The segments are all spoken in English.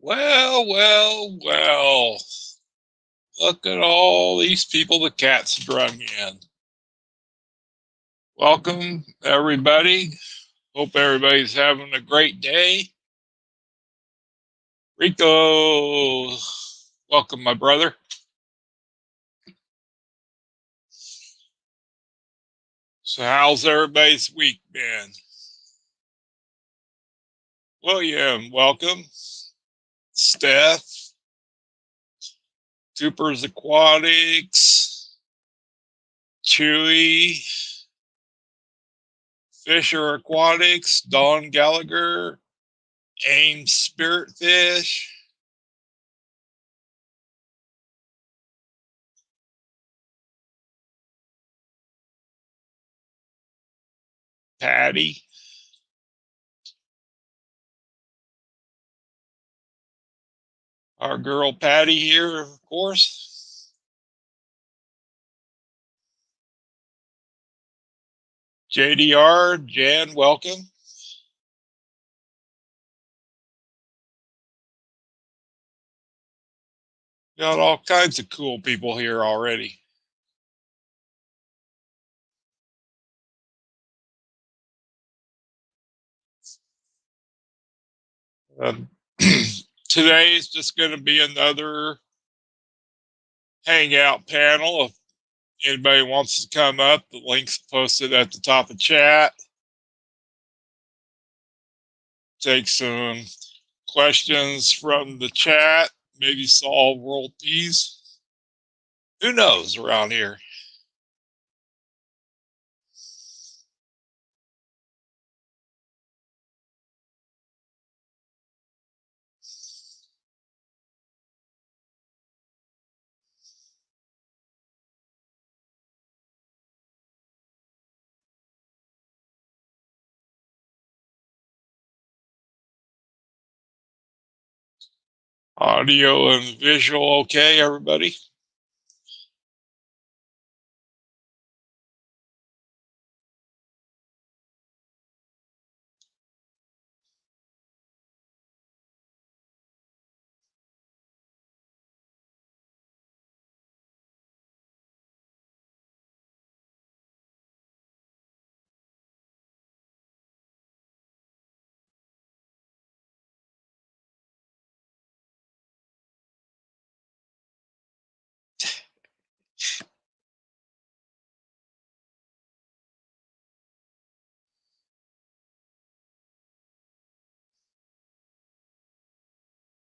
Well, well, well. Look at all these people the cat's drug in. Welcome, everybody. Hope everybody's having a great day. Rico, welcome, my brother. So, how's everybody's week been? William, welcome. Steph, Cooper's Aquatics, Chewy, Fisher Aquatics, Don Gallagher, Ames Spiritfish, Patty, our girl Patty here, of course. JDR, Jan, welcome. Got all kinds of cool people here already. Um, today is just going to be another Hangout panel. If anybody wants to come up, the link's posted at the top of chat. Take some questions from the chat, maybe solve world peace. Who knows around here? Audio and visual okay, everybody?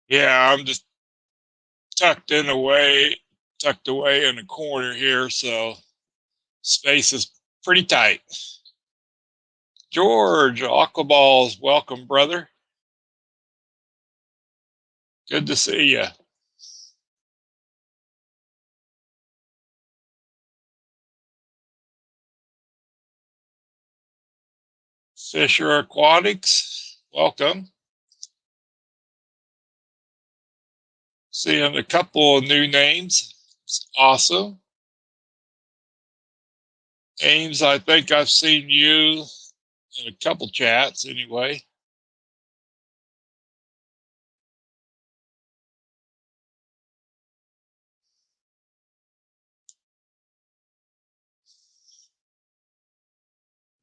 Yeah, I'm just tucked away in the corner here, so space is pretty tight. George, Aquaballs, welcome, brother. Good to see you. Fisher Aquatics, welcome. Seeing a couple of new names. It's awesome. Ames, I think I've seen you in a couple chats anyway.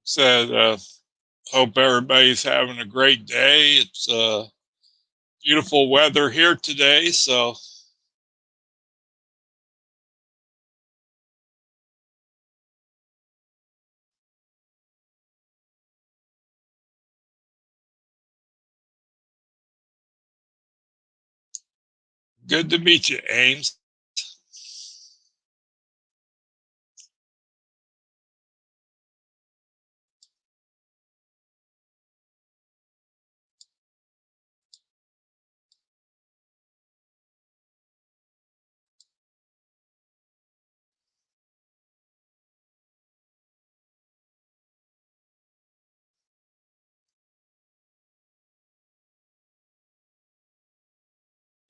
Said, hope everybody's having a great day. It's beautiful weather here today, so good to meet you, Ames.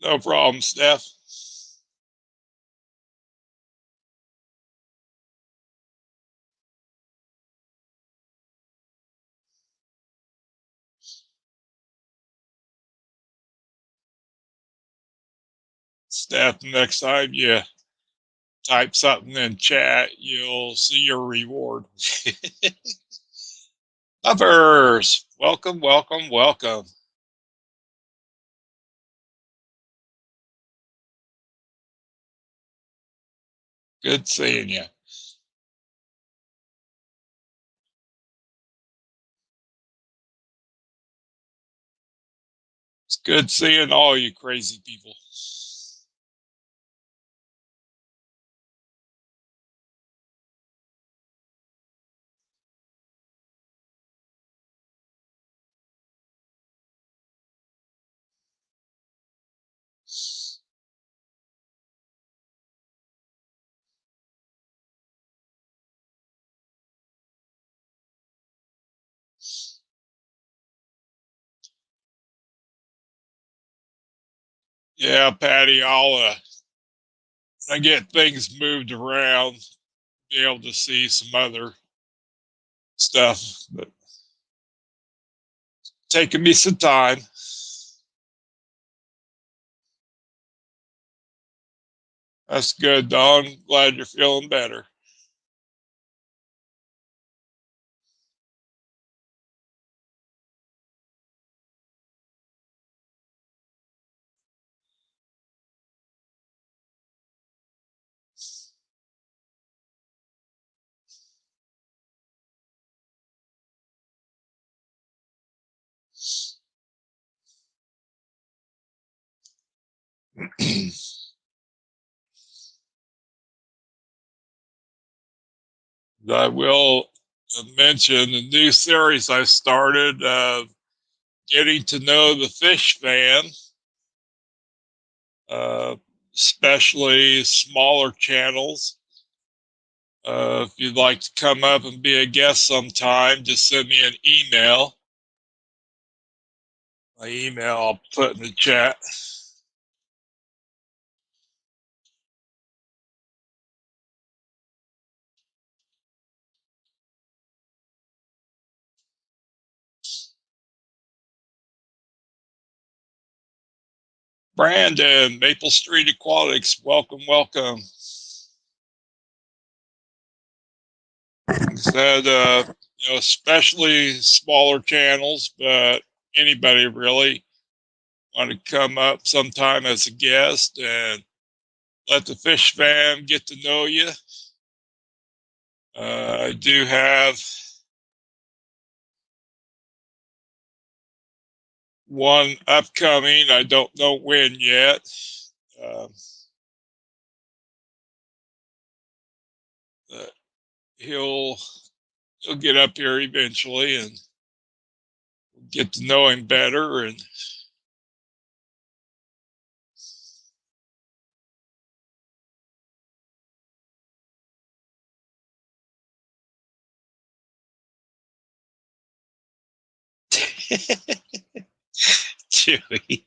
No problem, Steph. Steph, next time you type something in chat, you'll see your reward. Lovers, welcome, welcome, welcome. Good seeing you. It's good seeing all you crazy people. Yeah, Patty, I get things moved around, be able to see some other stuff, but taking me some time. That's good, Don. Glad you're feeling better. I will mention the new series I started, getting to know the fish fan, uh, especially smaller channels. If you'd like to come up and be a guest sometime, just send me an email. My email I'll put in the chat. Brandon, Maple Street Aquatics, welcome, welcome. Like I said, especially smaller channels, but anybody really want to come up sometime as a guest and let the fish fam get to know you. I do have one upcoming. I don't know when yet. Um, but he'll get up here eventually and get to know him better. And Chewy.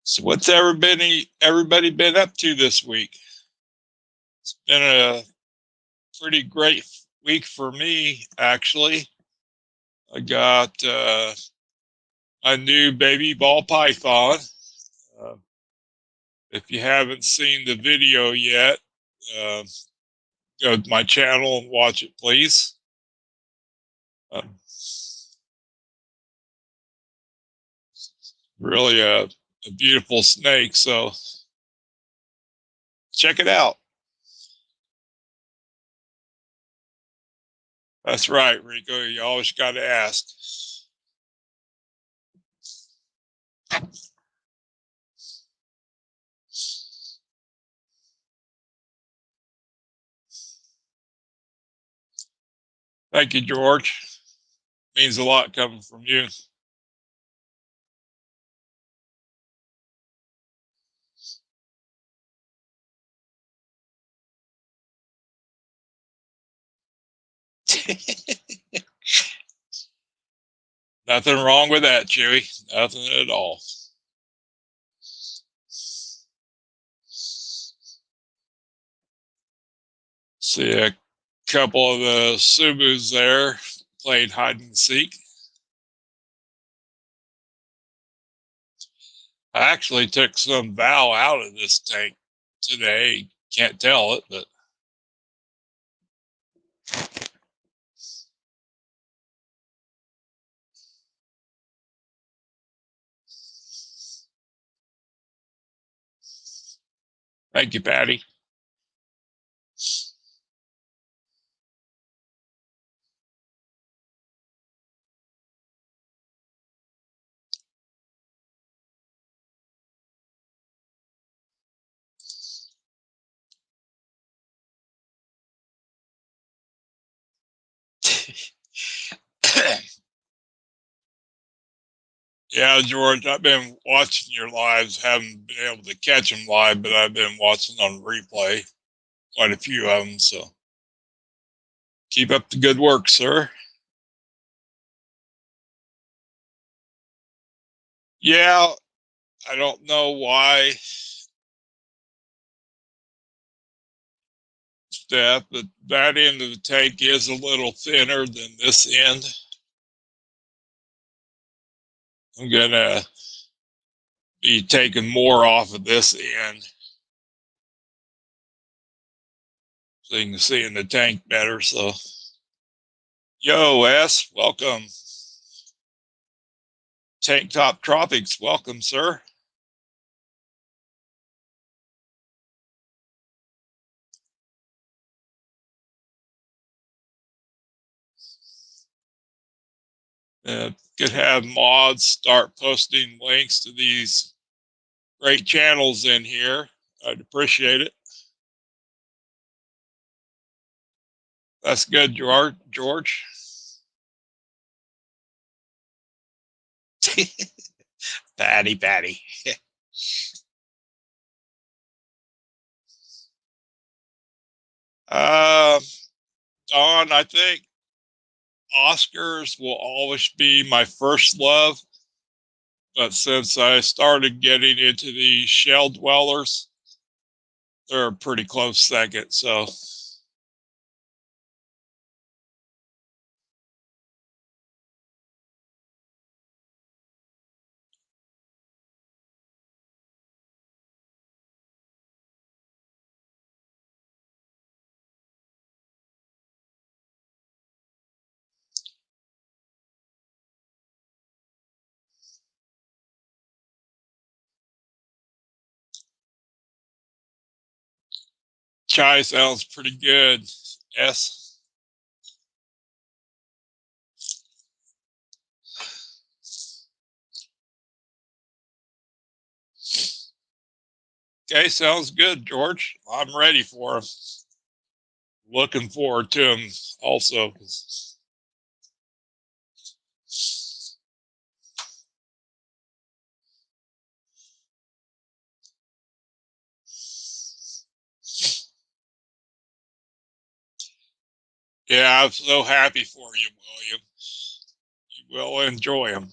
So what's everybody been up to this week? It's been a pretty great week for me, actually. I got a new baby ball python. Uh, if you haven't seen the video yet, uh, go to my channel and watch it, please. Um, really a beautiful snake, so check it out. That's right, Rico. You always got to ask. Thank you, George. Means a lot coming from you. Nothing wrong with that, Chewy. Nothing at all. See a couple of the Subus there played hide and seek. I actually took some Val out of this tank today. Can't tell it, but thank you, Patty. Yeah, George, I've been watching your lives. Haven't been able to catch them live, but I've been watching on replay, quite a few of them. So keep up the good work, sir. Yeah, I don't know why, Steph, but that end of the tank is a little thinner than this end. I'm gonna be taking more off of this end so you can see in the tank better. So, yo, S, welcome. Tank Top Tropics, welcome, sir. Could have mods start posting links to these great channels in here. I'd appreciate it. That's good, George. Patty. uh, Don, I think Oscars will always be my first love. But since I started getting into the shell dwellers, they're a pretty close second. So chai sounds pretty good. Yes. Okay, sounds good, George. I'm ready for him. Looking forward to him also. Yeah, I'm so happy for you, William. You will enjoy him.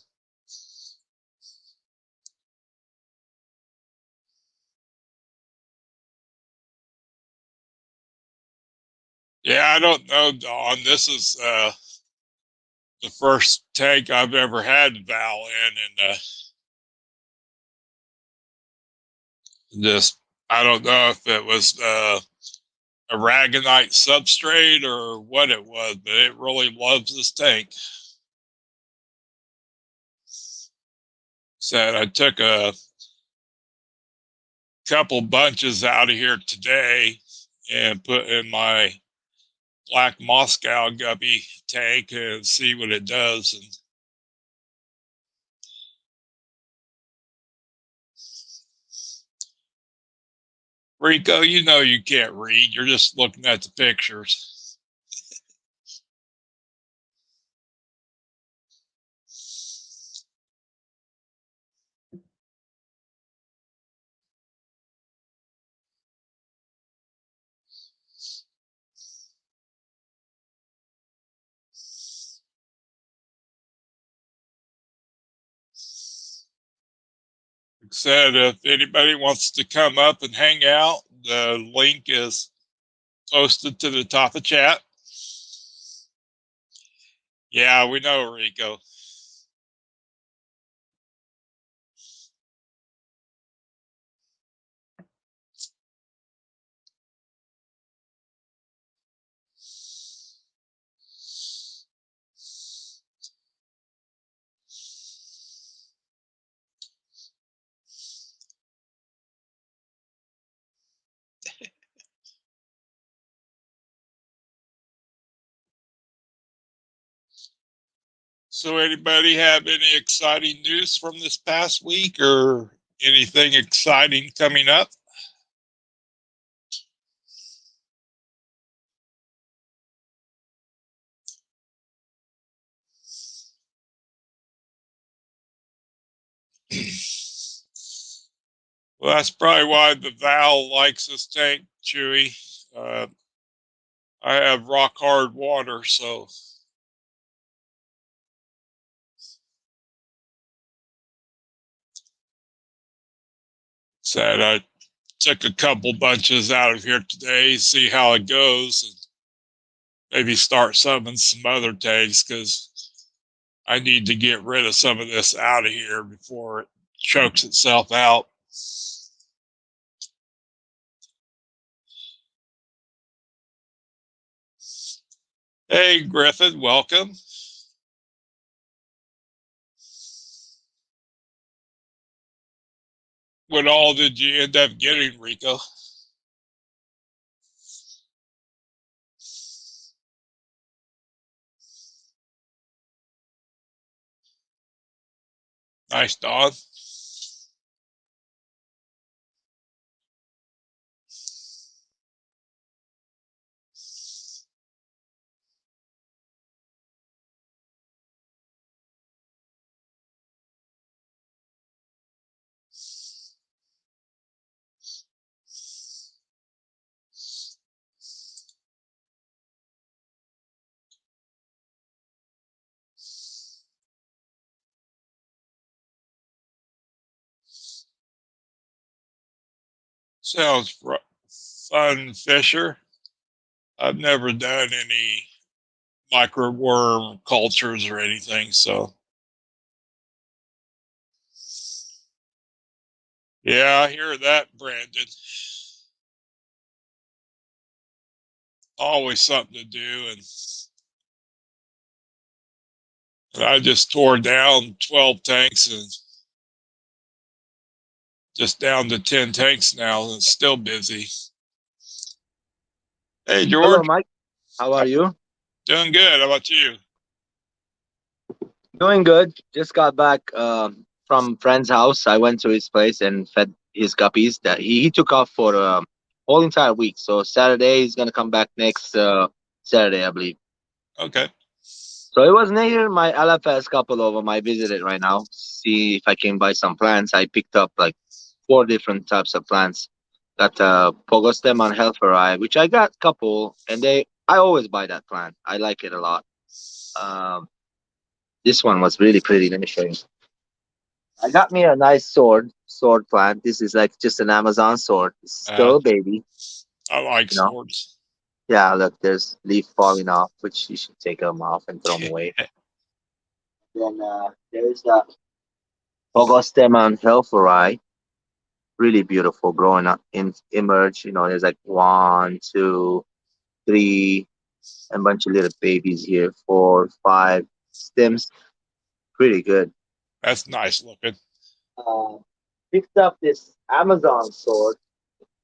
Yeah, I don't know, Don. This is the first tank I've ever had Val in, and just I don't know if it was a Ragonite substrate or what it was, but it really loves this tank. Said I took a couple bunches out of here today and put in my black Moscow guppy tank and see what it does. And Rico, you know you can't read. You're just looking at the pictures. Said if anybody wants to come up and hang out, the link is posted to the top of chat. Yeah, we know, Rico. So, anybody have any exciting news from this past week or anything exciting coming up? Well, that's probably why the Val likes this tank, Chewy. Uh, I have rock hard water, so said I took a couple bunches out of here today, see how it goes, and maybe start summing some other tanks because I need to get rid of some of this out of here before it chokes itself out. Hey, Griffin, welcome. What all did you end up getting, Rico? Nice, Don. Sounds fun, Fisher. I've never done any microworm cultures or anything, so yeah, I hear that, Brandon. Always something to do, and I just tore down 12 tanks and just down to 10 tanks now, and still busy. Hey, Hello, George, Mike. How are you? doing good. How about you? Doing good. Just got back from friend's house. I went to his place and fed his guppies. That he took off for whole entire week. So Saturday he's gonna come back next Saturday, I believe. Okay. So it was near my LFS couple of them. I visited right now. See if I can buy some plants. I picked up like four different types of plants. Got Pogostem on Helferi, which I got couple, and I always buy that plant. I like it a lot. Um, this one was really pretty. Let me show you. I got me a nice sword plant. This is like just an Amazon sword. It's Uh, still a baby, I like you know. swords. Yeah, look, there's leaf falling off, which you should take them off and throw them away. Then there's the Pogostemon Helferi, really beautiful, growing up in emerge. You know, there's like one, two, three, and a bunch of little babies here, four, five stems, pretty good. That's nice looking. Uh, Picked up this Amazon sword.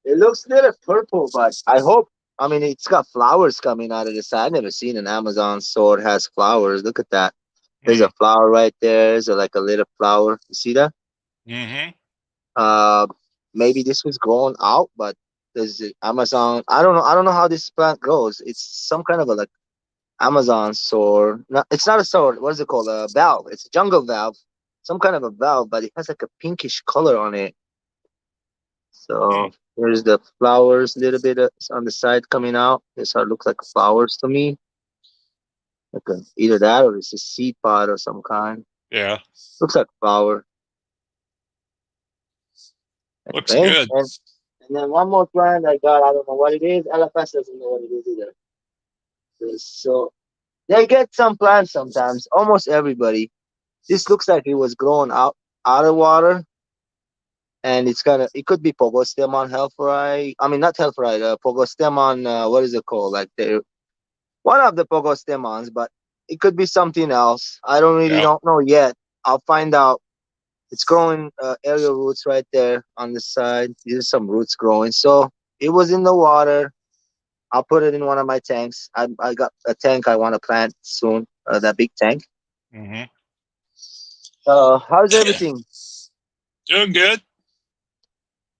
It looks a little purple, but I hope. I mean, it's got flowers coming out of the side. I've never seen an Amazon sword has flowers. Look at that. There's a Mm. flower right there. There's like a little flower. You see that? Mm-hmm. Uh, Maybe this was grown out, but there's Amazon. I don't know. I don't know how this plant grows. It's some kind of a like Amazon sword. No, it's not a sword. What is it called? A valve. It's a jungle valve. Some kind of a valve, but it has like a pinkish color on it. Mm. So here's the flowers, a little bit on the side coming out. This how it looks like flowers to me. Like either that or it's a seed pod or some kind. Yeah, Looks like flower. looks Anyway, good. and then one more plant I got. I don't know what it is. LFS doesn't know what it is either. So they get some plants sometimes. Almost everybody. This looks like it was grown out of water, and it's kind of it could be Pogostemon helferi. I mean not helferi. Pogostemon. What is it called? Like the one of the Pogostemons, but it could be something else. I don't really Yeah. don't know yet. I'll find out. It's growing aerial roots right there on the side. There's some roots growing. So it was in the water. I'll put it in one of my tanks. I got a tank I want to plant soon. That big tank. Hmm. How's everything? Doing good.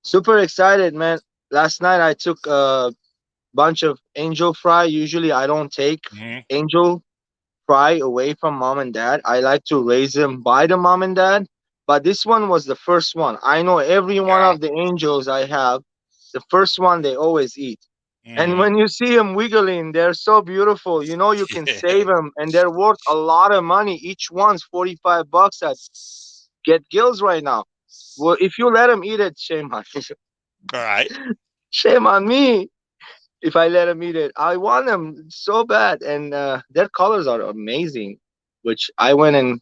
Super excited, man. Last night I took a bunch of angel fry. Usually I don't take Hmm. angel fry away from mom and dad. I like to raise them by the mom and dad. But this one was the first one. I know every one Yeah. of the angels I have, the first one they always eat. And Hmm. when you see them wiggling, they're so beautiful. You know you can save them, and they're worth a lot of money. Each one's 45 bucks at Get Gills right now. Well, if you let them eat it, shame on you. All right. Shame on me if I let them eat it. I want them so bad, and their colors are amazing. Which I went and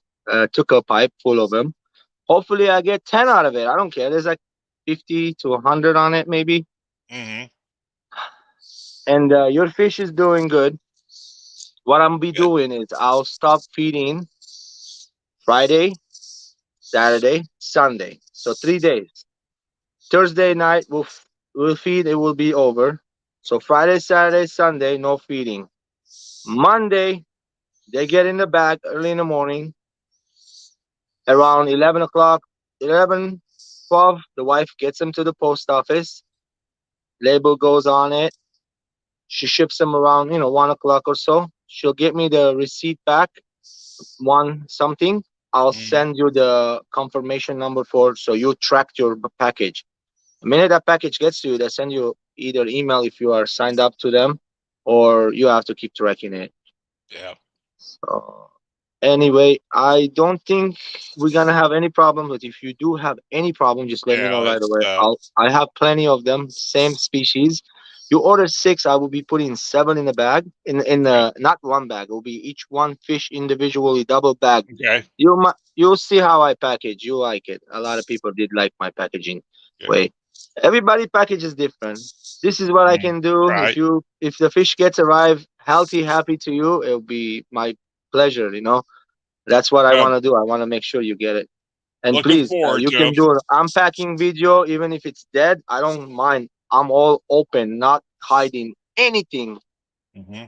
took a pipe full of them. Hopefully, I get 10 out of it. I don't care. There's like 50 to 100 on it, maybe. Hmm. And your fish is doing good. What I'm be Good. doing is I'll stop feeding Friday, Saturday, Sunday. So 3 days. Thursday night we'll feed. It will be over. So Friday, Saturday, Sunday, no feeding. Monday they get in the bag early in the morning, around 11 o'clock, 11, 12. The wife gets them to the post office. Label goes on it. She ships them around 1 o'clock or so. She'll get me the receipt back, one something. I'll Hmm. send you the confirmation number for so you track your package. The minute that package gets to you, they send you either email if you are signed up to them, or you have to keep tracking it. Yeah. So anyway, I don't think we're gonna have any problem. But if you do have any problem, just let me know Yeah. right It's away. I have plenty of them, same species. You order six, I will be putting seven in the bag. In okay. the not one bag. It will be each one fish individually, double bag. Okay. You'll see how I package. You like it. A lot of people did like my packaging Good. way. Everybody package is different. This is what I Mm. can do. Right. If the fish gets arrived healthy, happy to you, it'll be my pleasure. That's what I Um, want to do. I want to make sure you get it. And looking please, forward you to can them. do an unpacking video, even if it's dead. I don't mind. I'm all open, not hiding anything, Hmm.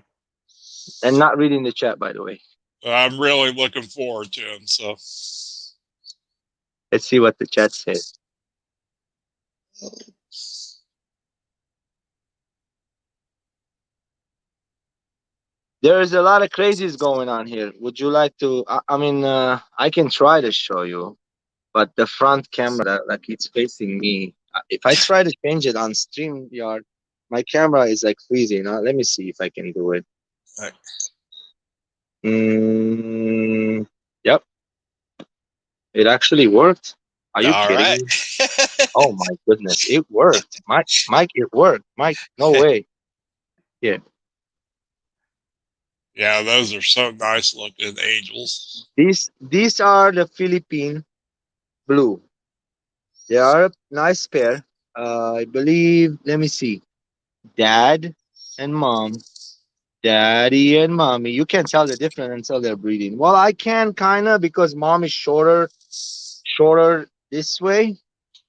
and not reading the chat. By the way, I'm really looking forward to them. So, let's see what the chat says. There is a lot of crazies going on here. Would you like to? I can try to show you, but the front camera, like it's facing me. If I try to change it on StreamYard, my camera is like freezing. Let me see if I can do it. uh, Mm, yep, it actually worked. Are you all kidding right. me? Oh my goodness, it worked. Mike, it worked. Mike, no way. Yeah, Yeah, those are so nice looking angels. these are the Philippine blue. They are a nice pair. I believe. Let me see. Dad and mom. Daddy and mommy. You can't tell the difference until they're breeding. Well, I can kinda because mom is shorter this way,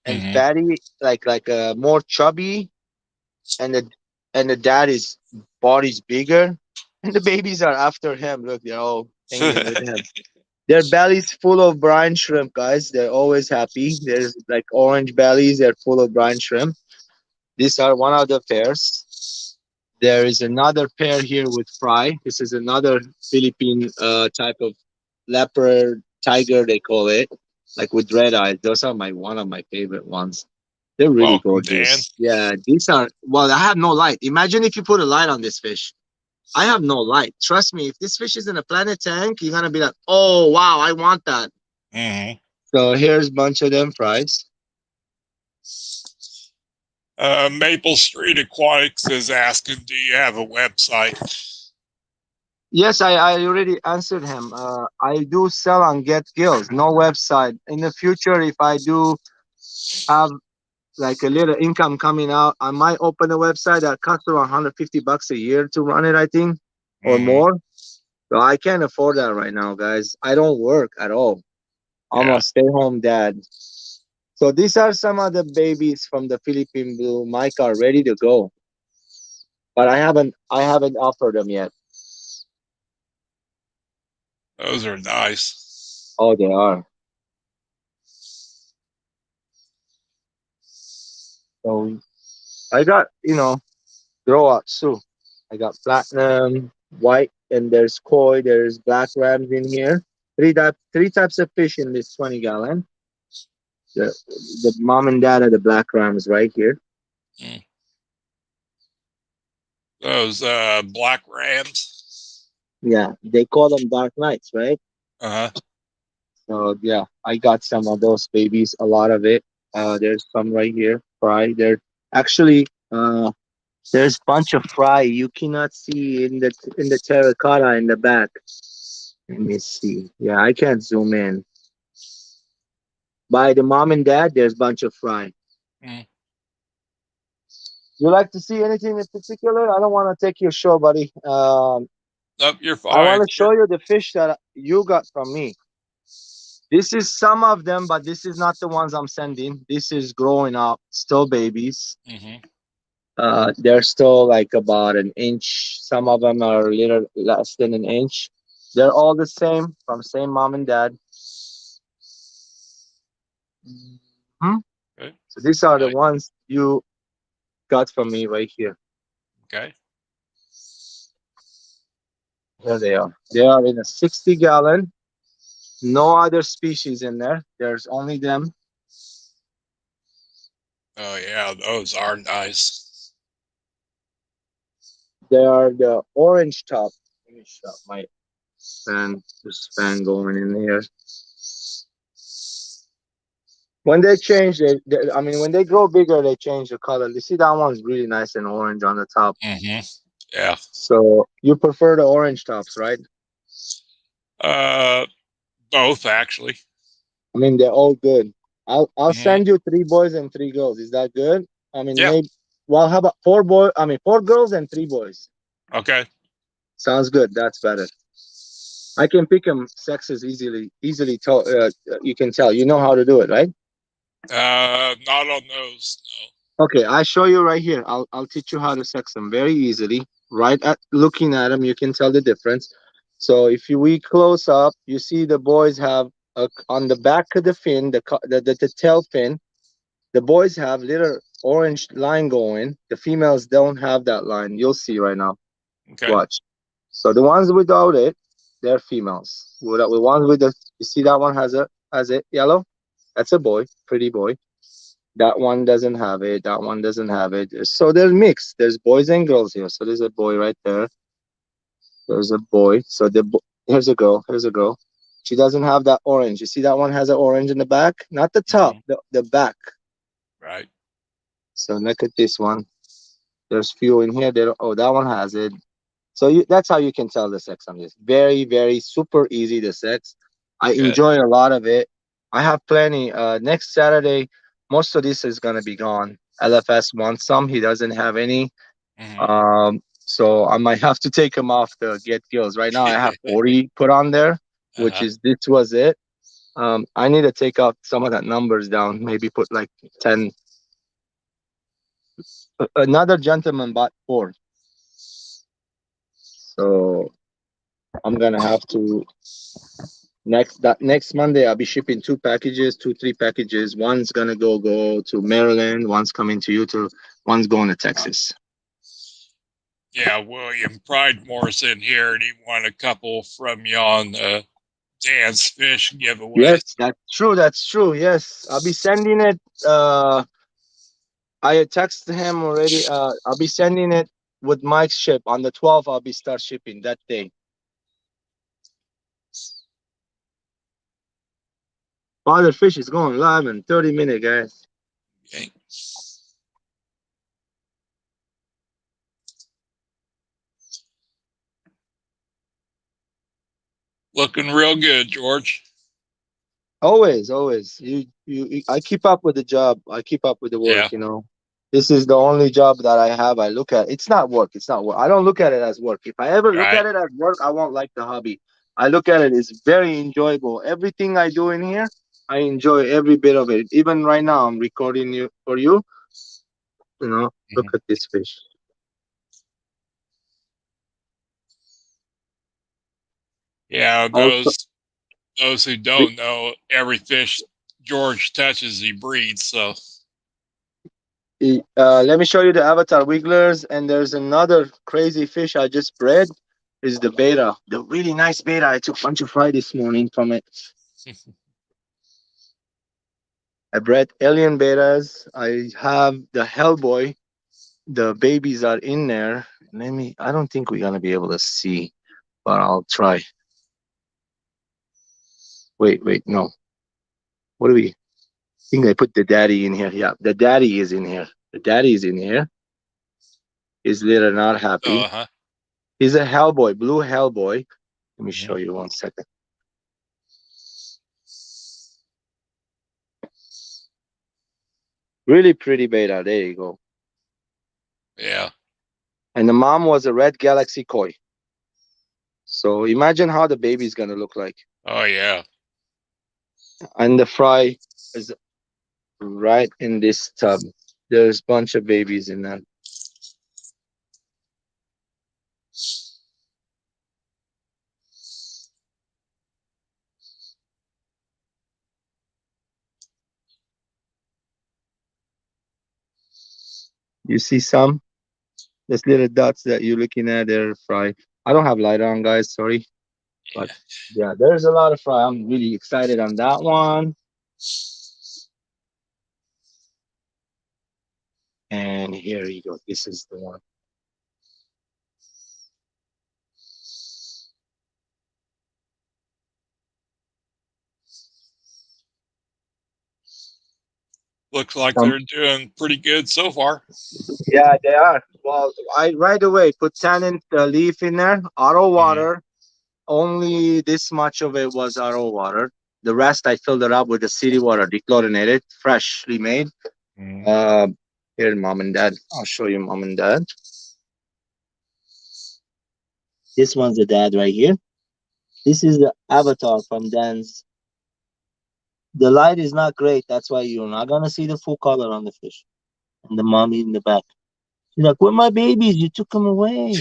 and Hmm. fatty like more chubby, and the dad is body's bigger, and the babies are after him. Look, they're all hanging with him. Their bellies full of brine shrimp, guys. They're always happy. There's like orange bellies. They're full of brine shrimp. These are one of the pairs. There is another pair here with fry. This is another Philippine type of leopard tiger, they call it, like with red eyes. Those are my one of my favorite ones. They're really Welcome, Dan. gorgeous. Yeah, these are. Well, I have no light. Imagine if you put a light on this fish. I have no light. Trust me, if this fish is in a planet tank, you're gonna be like, "Oh wow, I want that." Hmm. So here's a bunch of them fries. Maple Street Aquatics is asking, do you have a website? Yes, I already answered him. I do sell on Get Gills, no website. In the future, if I do have like a little income coming out, I might open a website that costs around 150 bucks a year to run it, I think, or Hmm. more. So I can't afford that right now, guys. I don't work at all. I'm a Yeah. stay-home dad. So these are some of the babies from the Philippine Blue. Mike are ready to go, but I haven't offered them yet. Those are nice. Oh, they are. So I got, grow ups too. I got platinum, white, and there's koi, there's black rams in here. Three types of fish in this 20-gallon. The mom and dad are the black rams right here. Mm. Those black rams. Yeah, they call them dark knights, right? Uh huh. So yeah, I got some of those babies, a lot of it. There's some right here, fry. Actually there's bunch of fry you cannot see in the terracotta in the back. Let me see. Yeah, I can't zoom in. By the mom and dad, there's bunch of fry. Mm. You like to see anything in particular? I don't want to take your show, buddy. Nope, you're I fine. want to show you the fish that you got from me. This is some of them, but this is not the ones I'm sending. This is growing up, still babies. Mm-hmm. They're still like about an inch. Some of them are a little less than an inch. They're all the same, from same mom and dad. Mhm. Okay. So these are the Nice. ones you got from me right here. Okay. Here they are. They are in a 60-gallon. No other species in there. There's only them. Oh yeah, those are nice. They are the orange top. Let me shut my fan going in here. When they change, I mean, when they grow bigger, they change the color. You see, that one's really nice and orange on the top. Mm-hmm. Yeah. So you prefer the orange tops, right? Uh, both actually. I mean, they're all good. I'll Mm-hmm. send you three boys and three girls. Is that good? I mean, Yeah. maybe. Well, how about four boy? I mean, four girls and three boys. Okay. Sounds good. That's better. I can pick them sexes easily. Easily tell. You can tell. You know how to do it, right? Not on those. Okay, I show you right here. I'll teach you how to sex them very easily. Right at looking at them, you can tell the difference. So if we close up, you see the boys have on the back of the fin, the tail fin. The boys have little orange line going. The females don't have that line. You'll see right now. No. Okay. Watch. So the ones without it, they're females. With the ones with the, you see that one has it yellow. That's a boy, pretty boy. That one doesn't have it. That one doesn't have it. So they're mixed. There's boys and girls here. So there's a boy right there. There's a boy. So here's a girl. Here's a girl. She doesn't have that orange. You see that one has an orange in the back, not the top, Mm-hmm. the back. Right. So look at this one. There's few in here. They don't, oh, that one has it. So that's how you can tell the sex on this. Very, very super easy to sex. I Good. enjoy a lot of it. I have plenty. Next Saturday, most of this is gonna be gone. LFS wants some. He doesn't have any. Mm-hmm. So I might have to take him off to get gills. Right now, I have 40 put on there, which Uh-huh. is this was it. I need to take out some of that numbers down. Maybe put like 10. Another gentleman bought four, so I'm gonna have to next Monday. I'll be shipping two packages, three packages. One's gonna go to Maryland. One's coming to Utah. One's going to Texas. Yeah, William Pridemore's in here, and he won a couple from you on the Dan's Fish giveaway. Yes, that's true. That's true. Yes, I'll be sending it. I texted him already. I'll be sending it with Mike's ship on the 12th. I'll be start shipping that day. Father Fish is going live in 30 minutes, guys. Okay. Looking real good, George. Always, always. I keep up with the job. I keep up with the Yeah. work. This is the only job that I have. I look at. It's not work. It's not work. I don't look at it as work. If I ever look Right. at it as work, I won't like the hobby. I look at it as very enjoyable. Everything I do in here, I enjoy every bit of it. Even right now, I'm recording you for you. Look Mm-hmm. at this fish. Yeah, Also, those who the- don't know, every fish George touches, he breeds. So, let me show you the avatar wigglers. And there's another crazy fish I just bred. Is the beta, the really nice beta. I took a bunch of fry this morning from it. I bred alien betas. I have the Hellboy. The babies are in there. Let me. I don't think we're gonna be able to see, but I'll try. Wait, no. What do we? I think I put the daddy in here. Yeah, the daddy is in here. The daddy is in here. He's little not happy. huh. He's a Hellboy, blue Hellboy. Let me Hmm. show you 1 second. Really pretty beta. There you go. Yeah. And the mom was a red galaxy koi. So imagine how the baby's gonna look like. Oh, yeah. And the fry is right in this tub. There's a bunch of babies in that. You see some? There's little dots that you're looking at. They're fry. I don't have light on, guys. Sorry, but Yeah. yeah, there's a lot of fry. I'm really excited on that one. And here you go. This is the one. Looks like Um, they're doing pretty good so far. yeah, they are. Well, I right away put tannin leaf in there. Auto Hmm. water. Only this much of it was RO water. The rest I filled it up with the city water, dechlorinated, freshly made. Hmm. Uh, Here, mom and dad. I'll show you, mom and dad. This one's the dad right here. This is the avatar from Dan's. The light is not great. That's why you're not gonna see the full color on the fish. And the mommy in the back. She's like, "Where my babies? You took them away."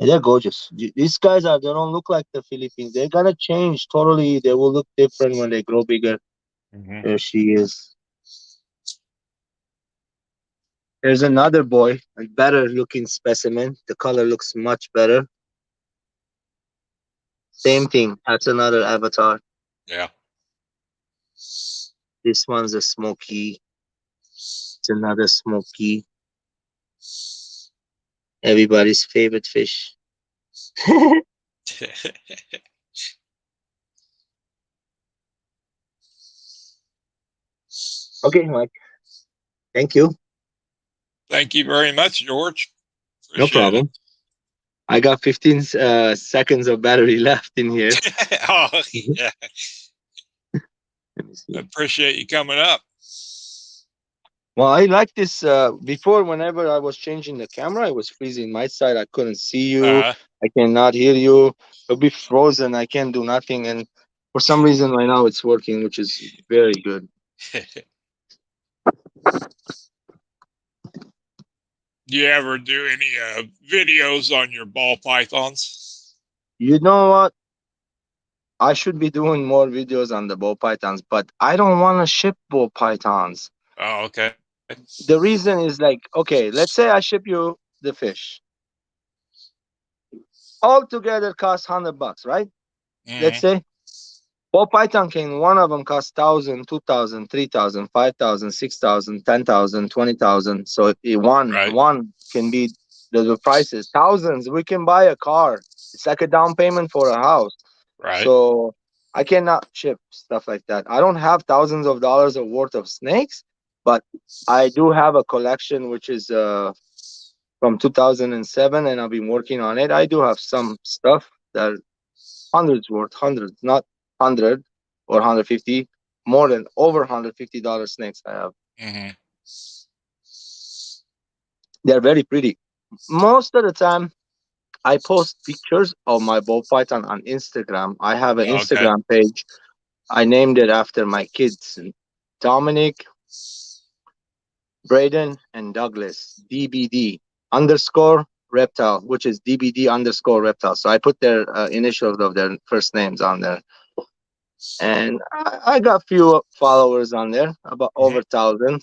And they're gorgeous. These guys are. They don't look like the Philippines. They're gonna change totally. They will look different when they grow bigger. Hmm. There she is. There's another boy, a better looking specimen. The color looks much better. Same thing. That's another avatar. Yeah. This one's a smoky. It's another smoky. Everybody's favorite fish. Okay, Mike. Thank you. Thank you very much, George. No Appreciate it. problem. I got 15 seconds of battery left in here. Oh, Mhm. yeah. Let me I see. appreciate you coming up. Well, I like this. Before, whenever I was changing the camera, it was freezing my side. I couldn't see you. Uh, I cannot hear you. It'll be frozen. I can't do nothing. And for some reason, right now, it's working, which is very good. do you ever do any videos on your ball pythons? You know what? I should be doing more videos on the ball pythons, but I don't want to ship ball pythons. Oh, okay. The reason is like, okay, let's say I ship you the fish. All together costs $100, right? Let's Hmm. say ball python can one of them cost 1,000, 2,000, 3,000, 5,000, 6,000, 10,000, 20,000. So Right. one can be the prices thousands. We can buy a car. It's like a down payment for a house. Right. So I cannot ship stuff like that. I don't have thousands of dollars of worth of snakes, but I do have a collection which is from 2007, and I've been working on it. I do have some stuff that hundreds worth, hundreds, not 100 or 150, more than over $150 snakes I have. Hmm. They're very pretty. Most of the time, I post pictures of my ball python on Instagram. I have an Okay. Instagram page. I named it after my kids, Dominic, Braden, and Douglas. DBD underscore reptile, which is DBD underscore reptile. So I put their initials of their first names on there, and I got few followers on there, about over Hmm. 1,000,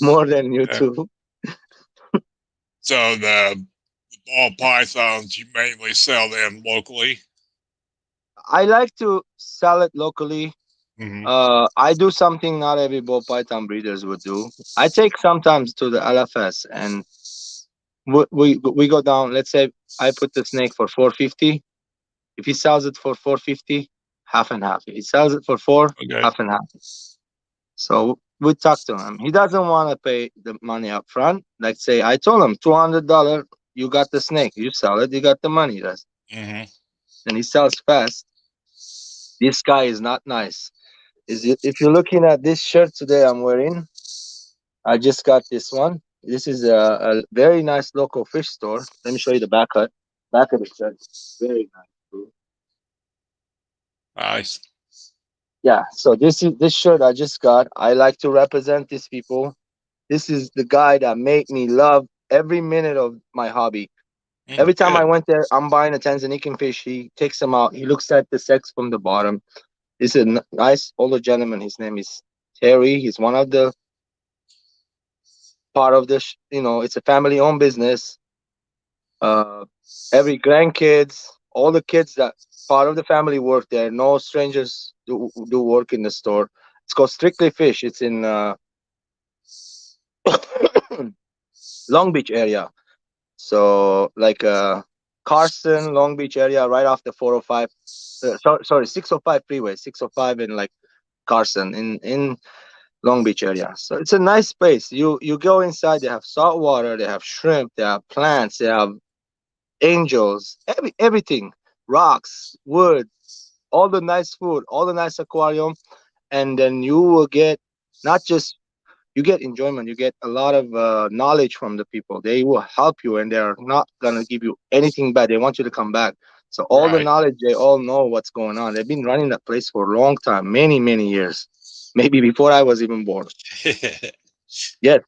more than Okay. YouTube. So the ball pythons, you mainly sell them locally. I like to sell it locally. Hmm. I do something not every ball python breeders would do. I take sometimes to the LFS, and we go down. Let's say I put the snake for 450. If he sells it for 450, half and half. If he sells it for four, Okay. half and half. So we talk to him. He doesn't want to pay the money up front. Like say, I told him $200. You got the snake. You sell it. You got the money. That's, Hmm. and he sells fast. This guy is not nice. If you're looking at this shirt today I'm wearing, I just got this one. This is a very nice local fish store. Let me show you the back of the shirt. Very nice, bro. Nice. Yeah. So this shirt I just got. I like to represent these people. This is the guy that made me love every minute of my hobby. Mm, Every time I good. went there, I'm buying a Tanzanian fish. He takes them out. He looks at the sex from the bottom. This is a nice older gentleman. His name is Terry. He's one of the part of this. It's a family-owned business. Uh, every grandkids, all the kids that part of the family work there. No strangers do work in the store. It's called Strictly Fish. It's in Long Beach area. So like Carson, Long Beach area, right off the 405. Sorry, 605 freeway, 605 in like Carson in Long Beach area. So it's a nice place. You go inside. They have salt water. They have shrimp. They have plants. They have angels. Everything, rocks, wood, all the nice food, all the nice aquarium, and then you will get not just you get enjoyment. You get a lot of knowledge from the people. They will help you, and they're not gonna give you anything bad. They want you to come back. So all the Right. knowledge, they all know what's going on. They've been running that place for a long time, many many years, maybe before I was even born. Yes,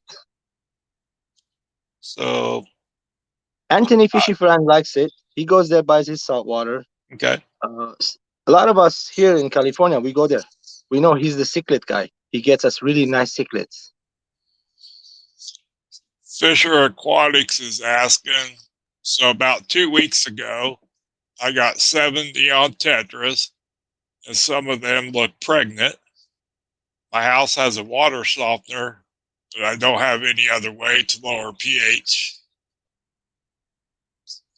So, Anthony uh, Fishy Friend likes it. He goes there, buys his salt water. okay. A lot of us here in California, we go there. We know he's the cichlid guy. He gets us really nice cichlids. Fisher Aquatics is asking. So, about 2 weeks ago, I got 7 neon tetras, and some of them look pregnant. My house has a water softener, but I don't have any other way to lower pH.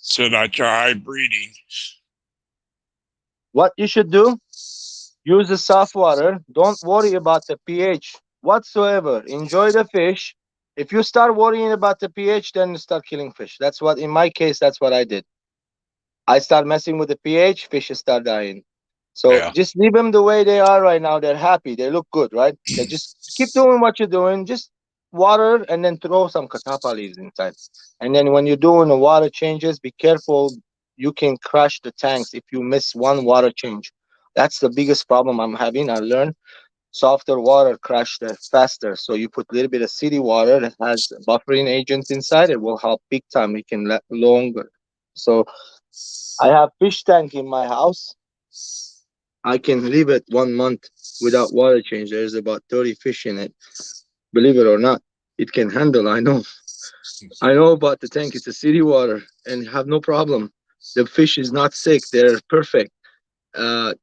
Should I try breeding? What you should do, use the soft water. Don't worry about the pH whatsoever. Enjoy the fish. If you start worrying about the pH, then you start killing fish. That's what, in my case, that's what I did. I start messing with the pH, fishes start dying. So Yeah. just leave them the way they are right now. They're happy. They look good, right? They just keep doing what you're doing. Just water and then throw some katapa leaves inside. And then when you're doing the water changes, be careful. You can crash the tanks if you miss one water change. That's the biggest problem I'm having. I learned softer water crash that faster. So you put a little bit of city water that has buffering agents inside. It will help big time. It can let longer. So I have fish tank in my house. I can leave it 1 month without water change. There's about 30 fish in it. Believe it or not, it can handle. I know. I know about the tank. It's a city water and have no problem. The fish is not sick. They're perfect. Uh,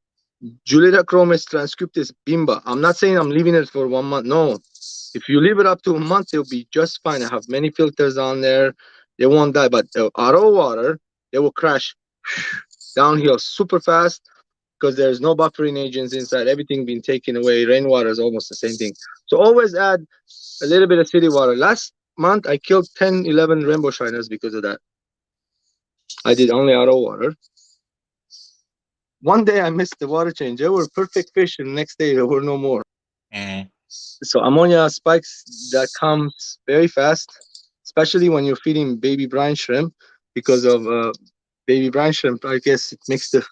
Julita chromis transcriptis bimba. I'm not saying I'm leaving it for 1 month. No. If you leave it up to a month, they'll be just fine. I have many filters on there. They won't die. But auto water, they will crash downhill super fast because there's no buffering agents inside. Everything being taken away. Rainwater is almost the same thing. So always add a little bit of city water. Last month, I killed 10, 11 rainbow shiners because of that. I did only auto water. One day I missed the water change. They were perfect fish, and the next day there were no more. Mm-hmm. So ammonia spikes that comes very fast, especially when you're feeding baby brine shrimp because of baby brine shrimp. I guess it makes the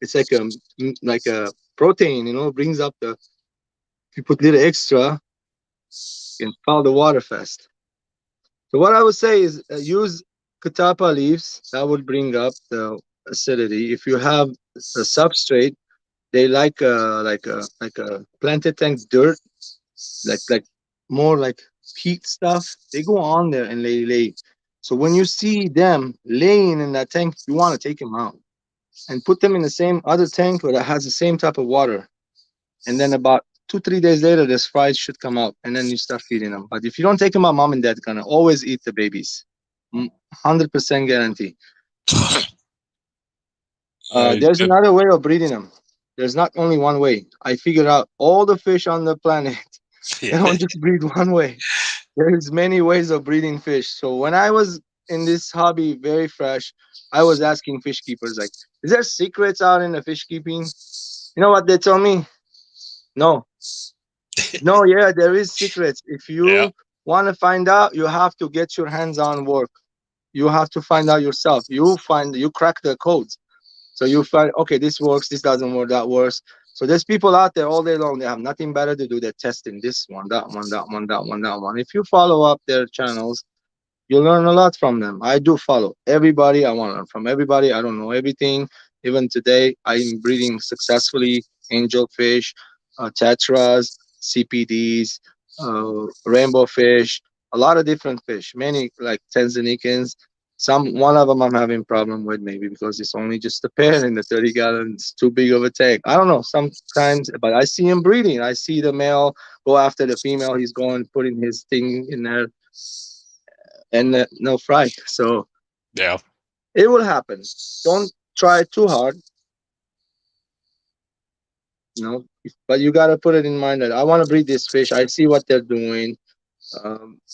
it's like a protein, brings up the if you put little extra, you can foul the water fast. So what I would say is use katapa leaves. That would bring up the acidity. If you have a substrate, they like a planted tank dirt, like more like peat stuff. They go on there and lay. So when you see them laying in that tank, you want to take them out and put them in the same other tank that has the same type of water. And then about 2 3 days later, this fries should come out, and then you start feeding them. But if you don't take them out, mom and dad gonna always eat the babies. 100% guarantee. There's Yep. another way of breeding them. There's not only one way. I figured out all the fish on the planet. Yeah. They don't just breed one way. There's many ways of breeding fish. So when I was in this hobby, very fresh, I was asking fish keepers like, "Is there secrets out in the fish keeping?" You know what they told me? No, no. Yeah, there is secrets. If Yeah. you want to find out, you have to get your hands on work. You have to find out yourself. You crack the codes. So you find, okay, this works, this doesn't work, that works. So there's people out there all day long. They have nothing better to do. They're testing this one, that one, that one, that one, that one. If you follow up their channels, you learn a lot from them. I do follow everybody. I want to learn from everybody. I don't know everything. Even today, I'm breeding successfully angelfish, tetras, CPDs, rainbow fish, a lot of different fish, many like Tanzanians. One of them I'm having problem with maybe because it's only just a pair in the 30 gallons, too big of a tank. I don't know sometimes, but I see him breeding. I see the male go after the female. He's going, putting his thing in there and no fry. So Yeah. it will happen. Don't try too hard, but you got to put it in mind that I want to breed this fish. I see what they're doing.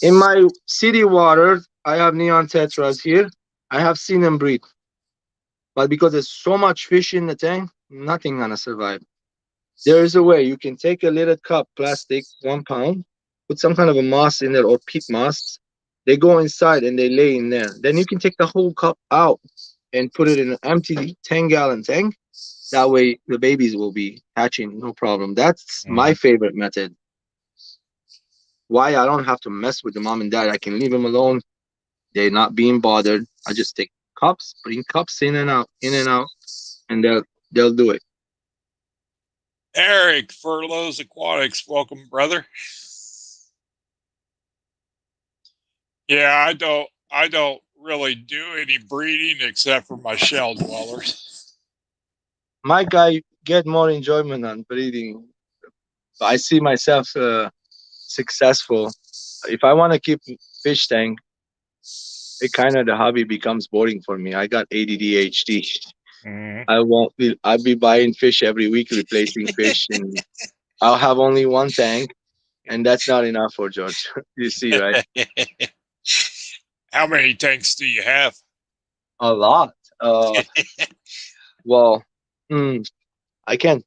In my city waters, I have neon tetras here. I have seen them breed, but because there's so much fish in the tank, nothing gonna survive. There is a way you can take a little cup, plastic, 1 pound, put some kind of a moss in there or peat moss. They go inside and they lay in there. Then you can take the whole cup out and put it in an empty 10-gallon tank. That way the babies will be hatching, no problem. That's my Mhm. favorite method. Why I don't have to mess with the mom and dad. I can leave them alone. They're not being bothered. I just take cups, bring cups in and out, and they'll do it. Eric, Furloughs Aquatics, welcome, brother. Yeah, I don't really do any breeding except for my shell dwellers. My guy get more enjoyment on breeding. I see myself successful. If I want to keep fish tank, it kind of the hobby becomes boring for me. I got ADD. Mhm. I won't be. I'll be buying fish every week, replacing fish, and I'll have only one tank, and that's not enough for George. You see, right? How many tanks do you have? A lot. Well, mm, I can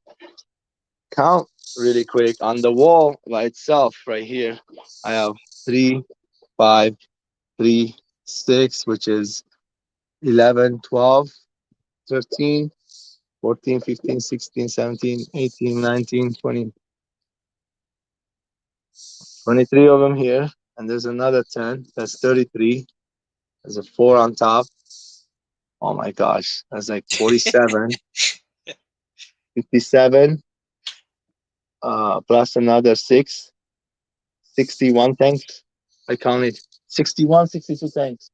count really quick on the wall by itself right here. I have 3, 5, 3, 6, which is 11, 12, 13, 14, 15, 16, 17, 18, 19, 20, 23 of them here. And there's another 10. That's 33. There's a 4 on top. Oh my gosh. That's like 47, 57, plus another 6, 61 tanks. I counted 61, 62 tanks.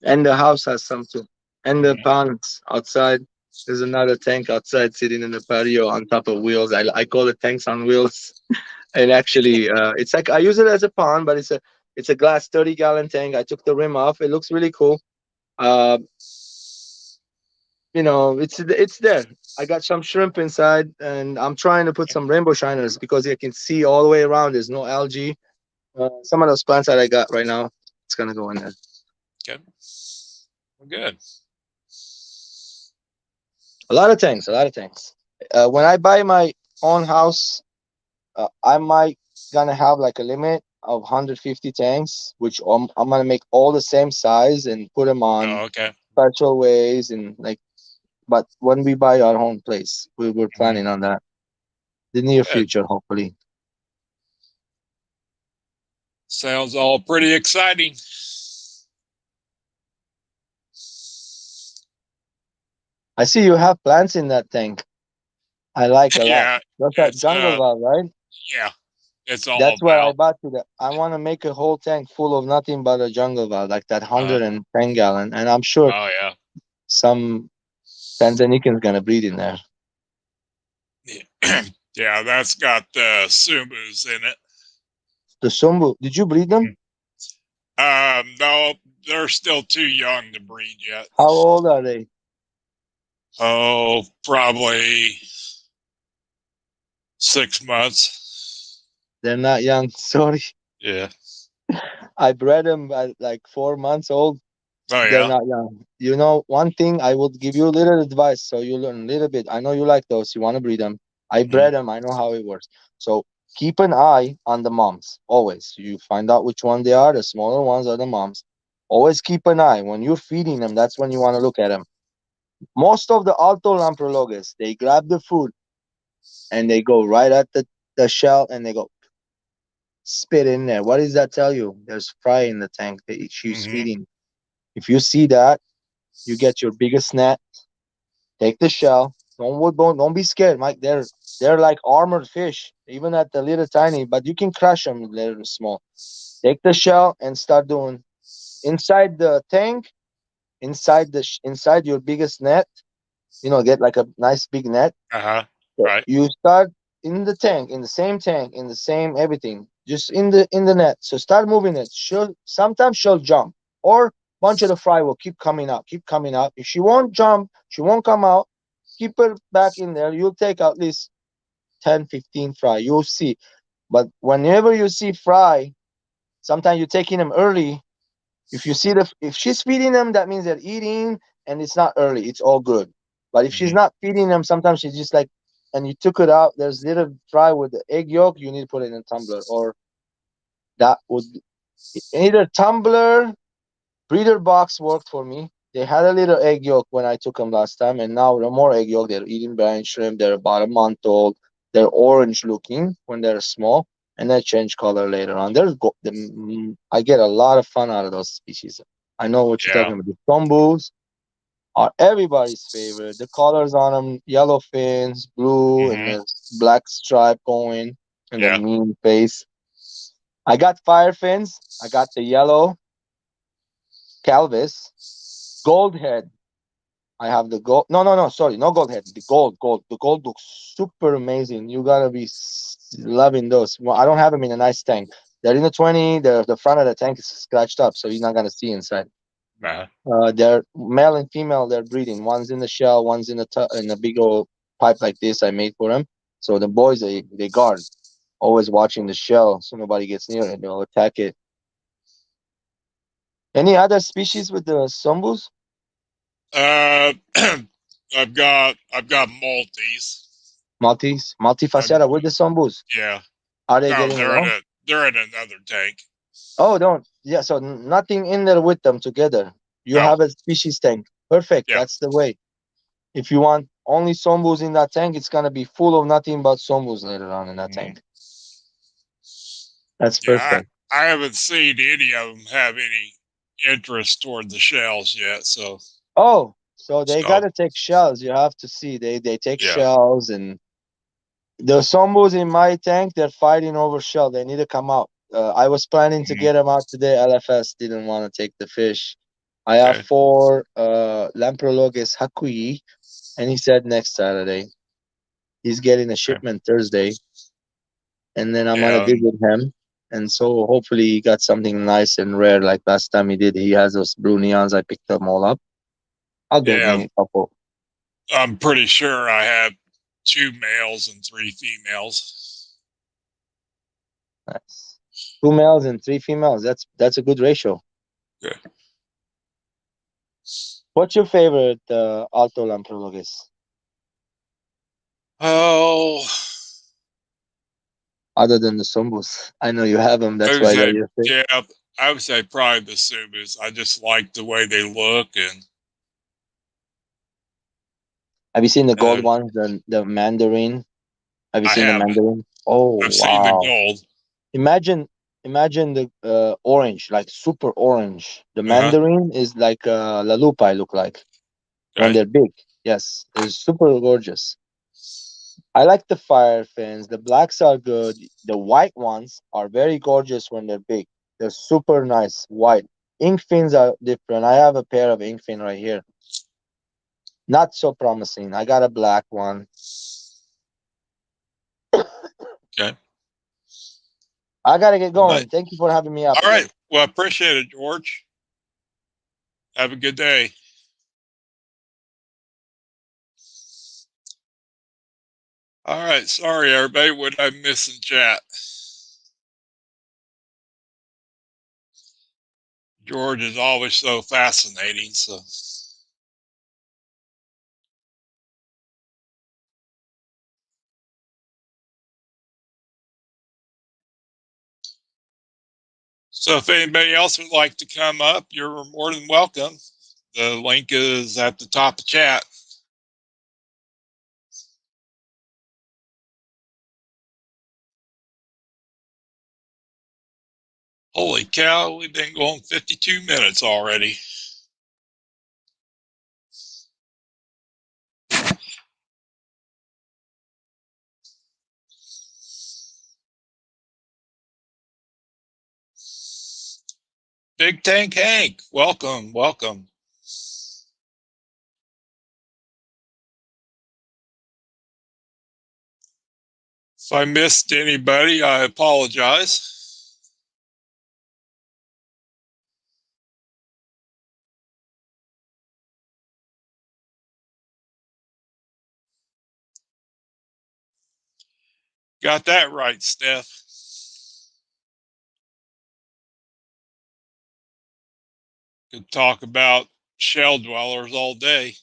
And the house has some too. And the Mhm. ponds outside. There's another tank outside sitting in the patio on top of wheels. I call it tanks on wheels. And actually, it's like I use it as a pond, but it's a glass 30-gallon tank. I took the rim off. It looks really cool. Uh, it's there. I got some shrimp inside, and I'm trying to put some rainbow shiners because you can see all the way around. There's no algae. Some of those plants that I got right now, it's gonna go in there. Good. Well, good. A lot of tanks, a lot of tanks. When I buy my own house, I might gonna have like a limit of 150 tanks, which I'm gonna make all the same size and put them on Oh, okay. special ways and like. But when we buy our own place, we're Mhm. planning on that the near Good. future, hopefully. Sounds all pretty exciting. I see you have plants in that tank. I like a lot. Yeah, That's that it's jungle valve, right? yeah, it's all That's what I about. bought to the. I want to make a whole tank full of nothing but a jungle valve, like that Uh, 110 gallon. And I'm sure oh yeah. some Tanzanican's gonna breed in there. Yeah. Yeah, that's got Sumus in it. The Sumbu, did you breed them? No, they're still too young to breed yet. How old are they? Oh, probably 6 months. They're not young. Sorry, Yeah. I bred them at like 4 months old. Oh They're yeah. not young. You know, one thing I would give you a little advice so you learn a little bit. I know you like those. You want to breed them. I Mm, bred them. I know how it works. So keep an eye on the moms. Always. You find out which one they are. The smaller ones are the moms. Always keep an eye. When you're feeding them, that's when you want to look at them. Most of the Alto Lamprologes, they grab the food and they go right at the shell and they go spit in there. What does that tell you? There's fry in the tank that she's mm-hmm. feeding. If you see that, you get your biggest net. Take the shell. Don't be scared, Mike. They're like armored fish, even at the little tiny, but you can crush them little small. Take the shell and start doing inside the tank, inside your biggest net. Get like a nice big net. Uh-huh. So Right. you start in the tank, in the same tank, in the same everything, just in the net. So start moving it. Sometimes she'll jump, or bunch of the fry will keep coming up, keep coming up. If she won't jump, she won't come out. Keep her back in there. You'll take at least 10, 15 fry. You'll see. But whenever you see fry, sometimes you're taking them early. If she's feeding them, that means they're eating, and it's not early. It's all good. But if she's Mm-hmm. not feeding them, sometimes she's just like, and you took it out. There's little fry with the egg yolk. You need to put it in a tumbler, or that would either tumbler. Breeder box worked for me. They had a little egg yolk when I took them last time, and now no more egg yolk. They're eating brine shrimp. They're about a month old. They're orange looking when they're small, and they change color later on. I get a lot of fun out of those species. I know what you're Yeah. talking about. The tombos are everybody's favorite. The colors on them: yellow fins, blue, and Mm-hmm. the black stripe going, and the Yeah. mean face. I got fire fins. I got the yellow Calvis, gold head. I have the gold. No, no, no. Sorry, no gold head. The gold, gold. The gold looks super amazing. You gotta be loving those. Well, I don't have them in a nice tank. They're in the 20. The front of the tank is scratched up, so you're not gonna see inside. Uh-huh. They're male and female. They're breeding. One's in the shell. One's in a big old pipe like this I made for them. So the boys they guard, always watching the shell, so nobody gets near it. They'll attack it. Any other species with the sombus? Uh, I've got multis. Multifasciata with the sombus. Yeah. Are they No, getting along? they're in another tank. Oh, don't. Yeah, so nothing in there with them together. You No. have a species tank. Perfect. Yeah. That's the way. If you want only sombus in that tank, it's gonna be full of nothing but sombus later on in that Mm-hmm. tank. That's Yeah. perfect. I haven't seen any of them have any interest toward the shells yet. Oh, so they So gotta take shells. You have to see. They take yeah. shells, and the sombus in my tank, they're fighting over shell. They need to come out. I was planning to Mm-hmm. get them out today. LFS didn't want to take the fish. I have Okay. four Lamprologus Hakui, and he said next Saturday. He's getting a Okay. shipment Thursday, and then I'm gonna Yeah. visit him. And so hopefully he got something nice and rare like last time he did. He has those blue neons. I picked them all up. I'll get Yeah. me a couple. I'm pretty sure I have two males and three females. Nice. Two males and three females. That's a good ratio. Okay. What's your favorite Alto Lamprologis Oh, other than the Sombus? I know you have them. I That's would why they're say, your favorite. yeah, I would say probably the Subus. I just like the way they look, and Have you seen the uh, gold ones? The Mandarin. Have you I seen the haven't. Mandarin? Oh I've seen the wow! gold. Imagine imagine the orange, like super orange. The Uh-huh. mandarin is like La Lupa, I look like when Okay. they're big. Yes, it's super gorgeous. I like the fire fins. The blacks are good. The white ones are very gorgeous when they're big. They're super nice white. Ink fins are different. I have a pair of ink fin right here. Not so promising. I got a black one. Okay. I gotta get But going. Thank you for having me up all right. again. Well, I appreciate it, George. Have a good day. All right. Sorry, everybody. What I miss in chat? George is always so fascinating. So if anybody else would like to come up, you're more than welcome. The link is at the top of the chat. Holy cow, we've been going 52 minutes already. Big Tank Hank, welcome, welcome. If I missed anybody, I apologize. Got that right, Steph. Could talk about shell dwellers all day.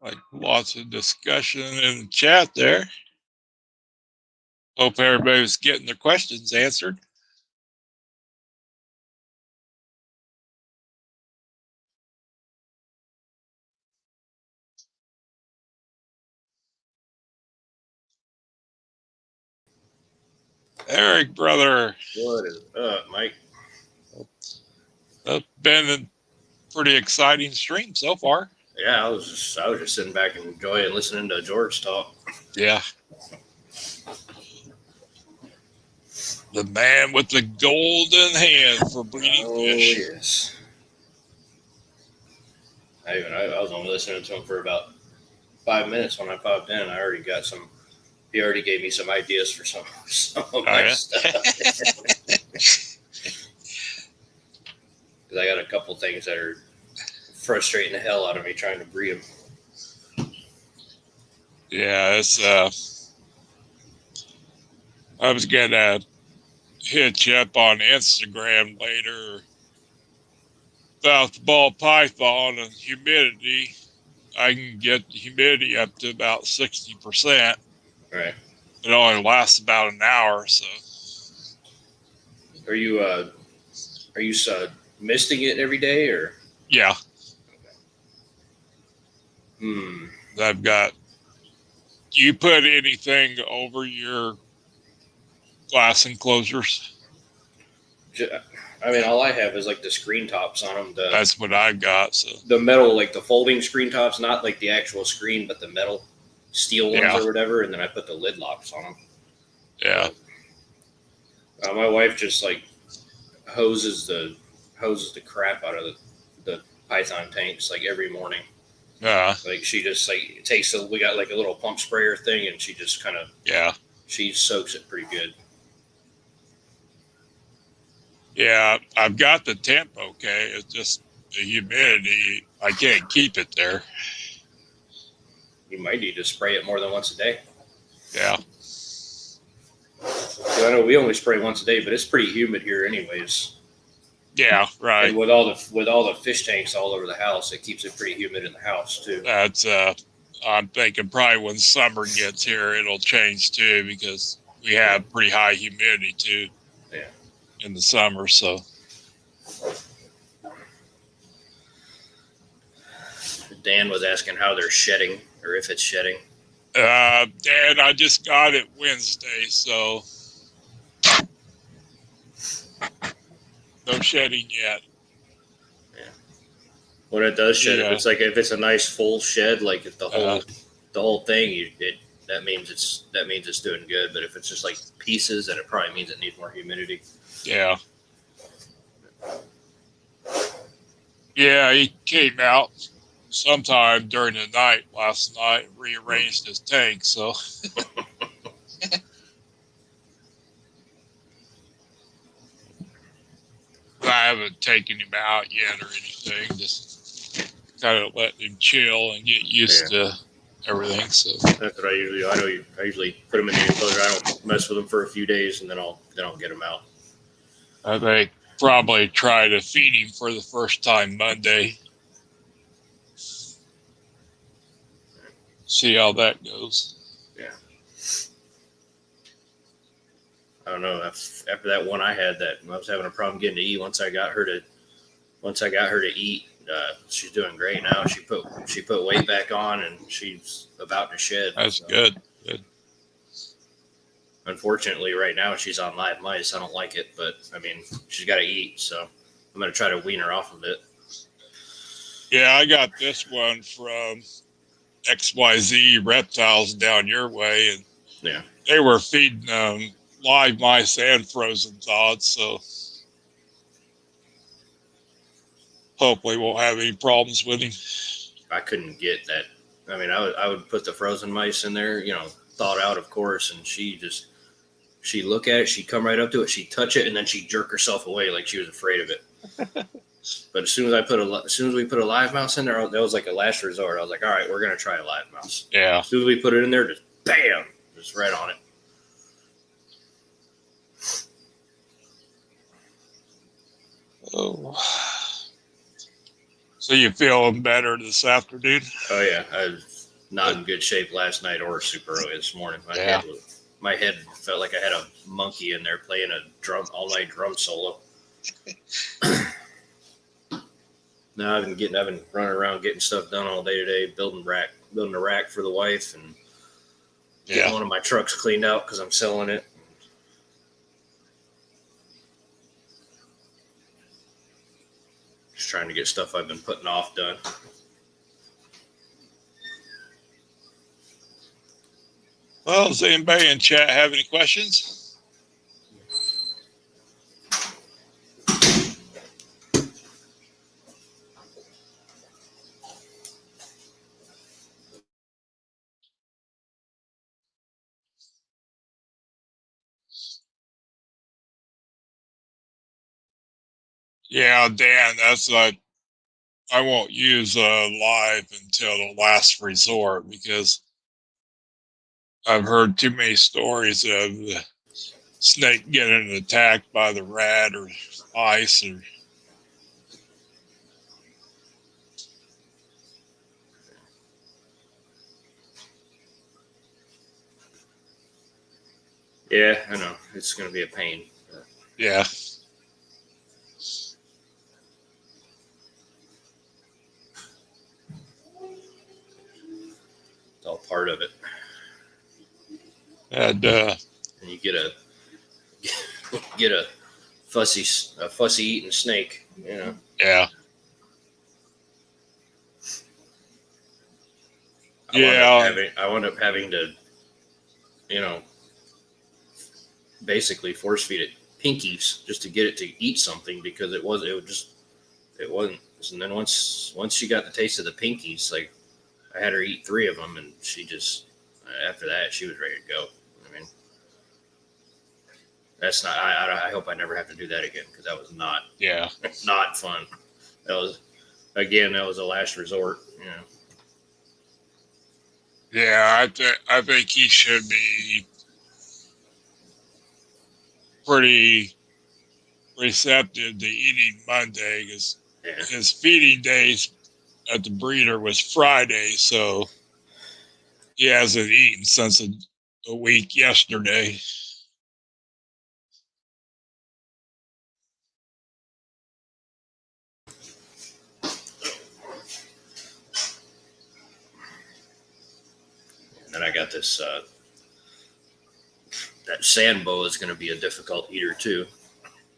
Like lots of discussion in the chat there. Hope everybody was getting their questions answered. Eric, brother. What is up, Mike? Been a pretty exciting stream so far. Yeah, I was just sitting back and enjoying listening to George talk. Yeah. The man with the golden hand for breeding fish. Yes. I was only listening to him for about 5 minutes when I popped in. I already got some. He already gave me some ideas for some of my stuff. Because I got a couple things that are frustrating the hell out of me trying to breed them. Yeah, it's I was gonna hit you up on Instagram later about the ball python and humidity. I can get the humidity up to about 60%. Right. It only lasts about an hour, so. Are you misting it every day or? Yeah. Hmm. I've got. You put anything over your glass enclosures? I mean, all I have is like the screen tops on them. That's what I've got. So the metal, like the folding screen tops, not like the actual screen, but the metal steel ones or whatever. And then I put the lid locks on them. Yeah. My wife just like hoses the crap out of the python tanks like every morning. Yeah. Like she just like takes we got like a little pump sprayer thing, and she just kind of Yeah. she soaks it pretty good. Yeah, I've got the temp okay. It's just the humidity. I can't keep it there. You might need to spray it more than once a day. Yeah. I know we only spray once a day, but it's pretty humid here, anyways. Yeah, right. And with all the fish tanks all over the house, it keeps it pretty humid in the house too. That's I'm thinking probably when summer gets here it'll change too, because we have pretty high humidity too. Yeah. In the summer, so Dan was asking how they're shedding or if it's shedding. Dan, I just got it Wednesday, so no shedding yet. Yeah. When it does shed, Yeah. if it's a nice full shed, like if the whole thing, that means it's doing good. But if it's just like pieces, then it probably means it needs more humidity. Yeah. Yeah, he came out sometime during the night last night, rearranged his tank, so I haven't taken him out yet or anything, just kind of letting him chill and get used to everything. So that's what I usually do. I usually put them in the enclosure. I don't mess with them for a few days, and then I'll get them out. I think probably try to feed him for the first time Monday. See how that goes. Yeah. I don't know. After that one I had, that I was having a problem getting to eat. Once I got her to eat, she's doing great now. She put weight back on, and she's about to shed. That's good. Good. Unfortunately, right now she's on live mice. I don't like it, but I mean, she's got to eat, so I'm going to try to wean her off of it. Yeah, I got this one from XYZ Reptiles down your way, and yeah, they were feeding live mice and frozen thawed, so hopefully won't have any problems with him. I couldn't get that. I mean, I would put the frozen mice in there, thawed out, of course, and she'd look at it, she'd come right up to it, she'd touch it, and then she'd jerk herself away like she was afraid of it. But as soon as we put a live mouse in there, that was like a last resort. I was like, all right, we're gonna try a live mouse. Yeah. As soon as we put it in there, just bam, just right on it. Oh. So you feeling better this afternoon? Oh yeah, I was not in good shape last night or super early this morning. My head felt like I had a monkey in there playing a all-night drum solo. No, I've been running around getting stuff done all day today, building a rack for the wife, and getting one of my trucks cleaned out because I'm selling it. Just trying to get stuff I've been putting off done. Well, does anybody in chat have any questions? Yeah, Dan, that's I won't use live until the last resort, because I've heard too many stories of the snake getting attacked by the rat or ice or. Yeah, I know. It's going to be a pain. Yeah. It's all part of it. And you get a fussy eating snake, Yeah. I wound up having to, basically force feed it pinkies just to get it to eat something, because it wasn't. And then once she got the taste of the pinkies, like, I had her eat 3 of them, and she just, after that, she was ready to go. I mean, That's not. I hope I never have to do that again because that was not not fun. That was that was a last resort. You know. Yeah, I think he should be pretty receptive to eating Monday because his feeding days at the breeder was Friday, so he hasn't eaten since a week yesterday. And then I got this. That sand boa is going to be a difficult eater too.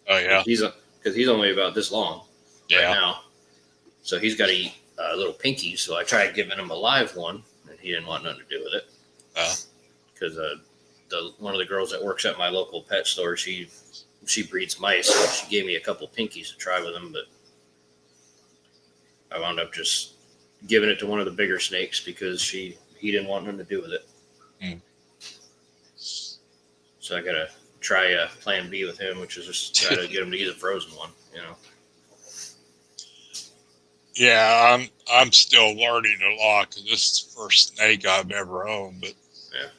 Oh yeah, because he's only about this long right yeah. now, so he's got to eat little pinkies. So I tried giving him a live one, and he didn't want nothing to do with it. Because one of the girls that works at my local pet store, she breeds mice, so she gave me a couple pinkies to try with him, but I wound up just giving it to one of the bigger snakes because he didn't want nothing to do with it. So I gotta try a plan B with him, which is just try to get him to eat a frozen one, you know. Yeah, I'm still learning a lot because this is the first snake I've ever owned, but yeah,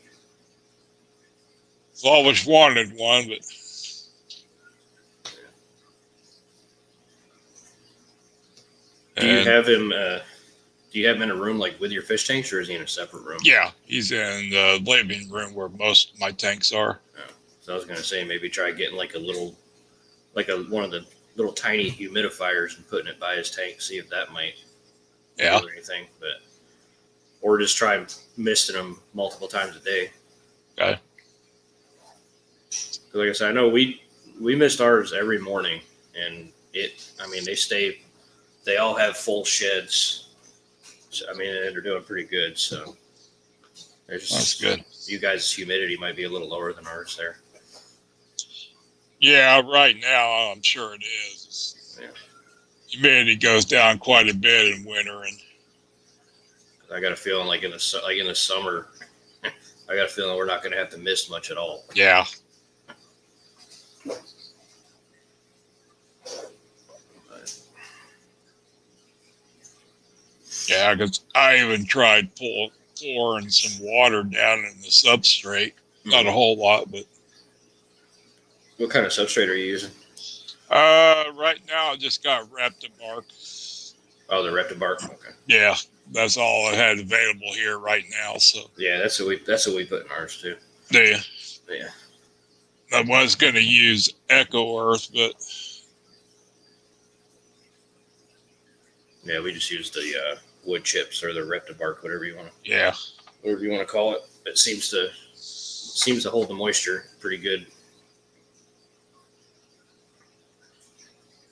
I've always wanted one, but do you have him? Do you have him in a room like with your fish tanks, or is he in a separate room? Yeah, he's in the living room where most of my tanks are. Yeah. So I was gonna say maybe try getting like one of the little tiny humidifiers and putting it by his tank, see if that might do anything. But or just try misting them multiple times a day. Okay. Like I said, I know we mist ours every morning, and they all have full sheds. So, I mean, they're doing pretty good. So That's good. You guys' humidity might be a little lower than ours there. Yeah, right now I'm sure it is. Yeah. Humidity goes down quite a bit in winter, and I got a feeling like in the summer, I got a feeling we're not going to have to mist much at all. Yeah. Yeah, because I even tried pouring some water down in the substrate. Not a whole lot, but. What kind of substrate are you using? Right now I just got Reptibark. Oh, the Reptibark. Okay. Yeah, that's all I had available here right now. So. Yeah, that's what we put in ours too. Yeah. Yeah. I was going to use Echo Earth, but. Yeah, we just used the wood chips or the Reptibark, whatever you want to call it. It seems to hold the moisture pretty good.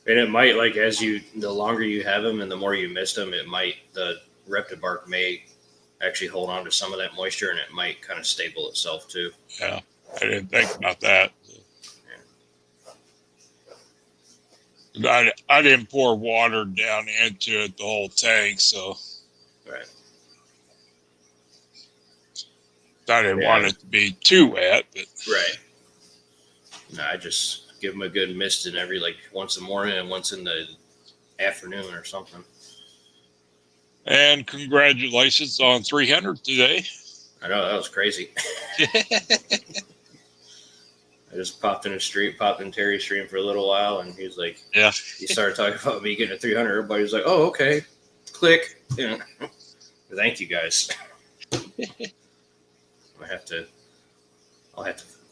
And it might, like, the longer you have them and the more you mist them, the Reptibark may actually hold on to some of that moisture, and it might kind of stable itself too. Yeah, I didn't think about that. Yeah. I didn't pour water down into it the whole tank, so. Right. I didn't want it to be too wet, but. Right. No, I just give them a good misting every once in the morning and once in the afternoon or something. And congratulations on 300 today. I know, that was crazy. I just popped in Terry's stream for a little while, and he was like, "Yeah." He started talking about me getting a 300. Everybody was like, "Oh, okay." Click. Yeah. Thank you guys. I'll have to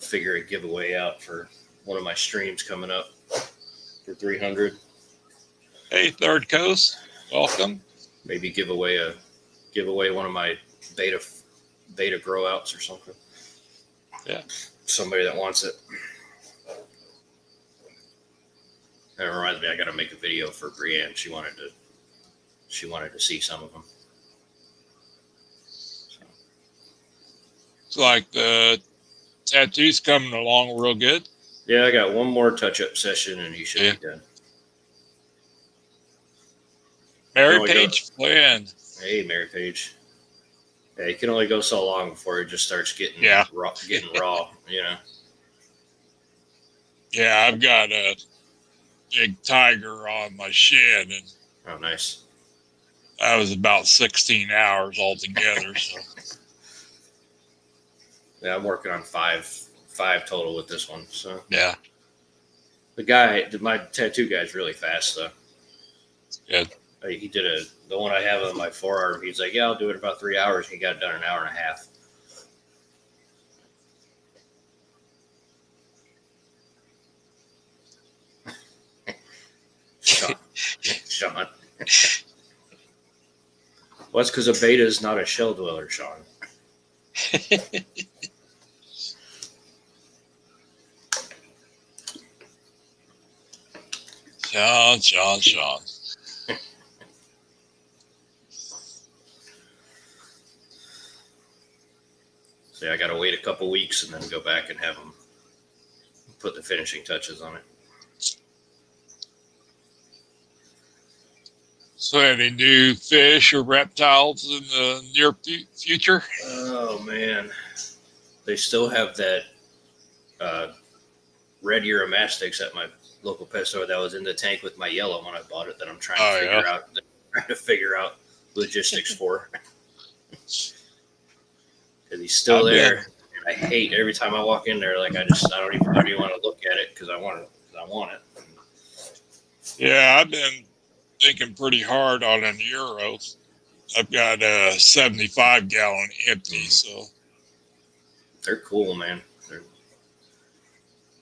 figure a giveaway out for one of my streams coming up for 300. Hey, Third Coast, welcome. Maybe give away one of my beta grow outs or something. Yeah. Somebody that wants it. That reminds me, I got to make a video for Brienne. She wanted to see some of them. So. It's like the tattoo's coming along real good. Yeah, I got one more touch-up session, and he should be done. Mary Page Flynn. Hey, Mary Page. Yeah, you can only go so long before it just starts getting raw, you know. Yeah, I've got a big tiger on my shin, and Oh, nice. that was about 16 hours altogether. So Yeah, I'm working on five total with this one. So yeah, my tattoo guy's really fast though. good. He did the one I have on my forearm. He's like, yeah, I'll do it in about 3 hours. He got it done in an hour and a half. Sean. Sean. Well, that's because a beta is not a shell dweller, Sean. Sean. So yeah, I got to wait a couple weeks and then go back and have him put the finishing touches on it. So any new fish or reptiles in the near future? Oh man, they still have that red Uromastyx at my local pet store that was in the tank with my yellow when I bought it. That I'm trying to figure out logistics for. Because he's still there, and I hate every time I walk in there. Like I don't even want to look at it because I want it. Yeah, I've been thinking pretty hard on an Euro. I've got a 75-gallon empty, so They're cool, man. They're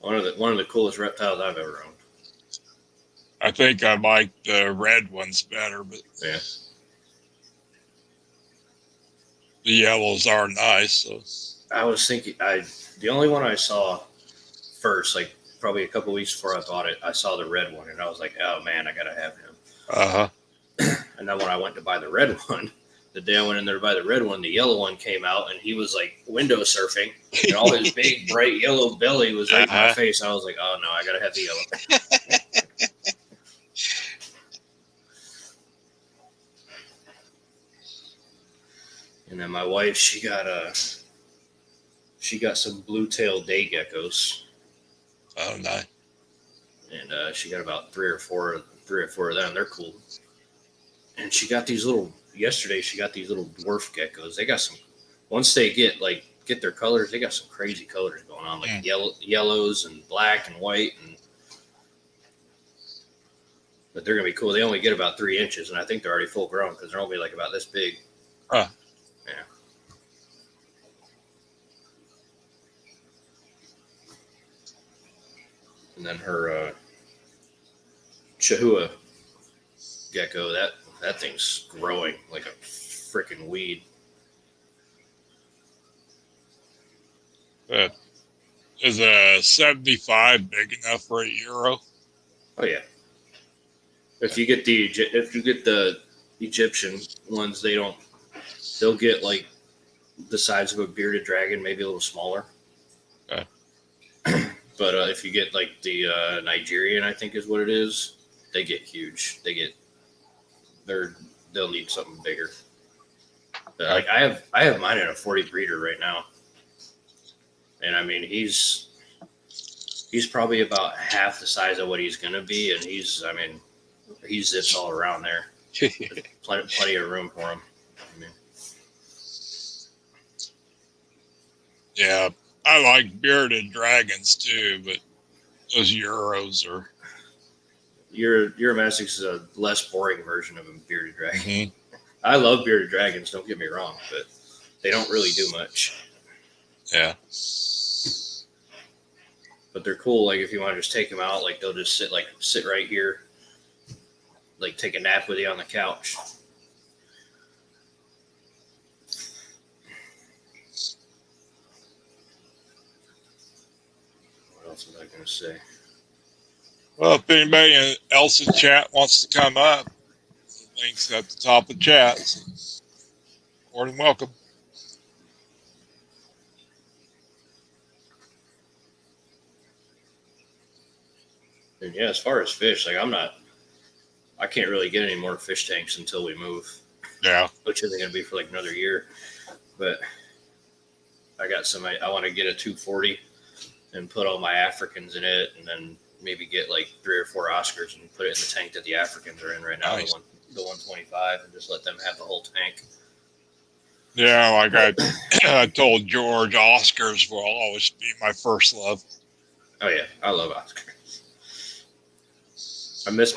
one of the coolest reptiles I've ever owned. I think I like the red ones better, but Yeah. the yellows are nice. So I was thinking, the only one I saw first, like probably a couple weeks before I bought it, I saw the red one, and I was like, oh man, I gotta have him. And then when I went to buy the red one, the day I went in there to buy the red one, the yellow one came out, and he was like window surfing, and all his big bright yellow belly was right in my face. I was like, oh no, I gotta have the yellow. And then my wife, she got some blue-tailed day geckos. Oh, nice. And she got about three or four of them. They're cool. And she got these little. Yesterday, she got these little dwarf geckos. They got some. Once they get their colors, they got some crazy colors going on, like yellows and black and white. But they're gonna be cool. They only get about 3 inches, and I think they're already full grown because they're only like about this big. Huh. Yeah. And then her Chihuahua gecko, that thing's growing like a freaking weed. Is a 75 big enough for a Euro? Oh yeah. If you get the Egyptian ones, they'll get like the size of a bearded dragon, maybe a little smaller. Okay. But if you get like the Nigerian, I think is what it is, they get huge. They'll need something bigger. Like I have mine in a 40 breeder right now, and I mean he's probably about half the size of what he's gonna be, and he zips all around there. plenty of room for him. I mean, yeah, I like bearded dragons too, but those Euros are. Uromastyx is a less boring version of a bearded dragon. Mm-hmm. I love bearded dragons, don't get me wrong, but they don't really do much. Yeah. But they're cool. Like if you want to just take them out, like they'll just sit right here, like take a nap with you on the couch. What else was I going to say? Well, if anybody else in chat wants to come up, the link's at the top of the chat. So more than welcome. And yeah, as far as fish, like I can't really get any more fish tanks until we move. Yeah. Which isn't going to be for like another year. But I got some, I want to get a 240 and put all my Africans in it, and then maybe get like 3 or 4 Oscars and put it in the tank that the Africans are in right now, Nice. the 125, and just let them have the whole tank. Yeah, like I told George, Oscars will always be my first love. Oh yeah, I love Oscars.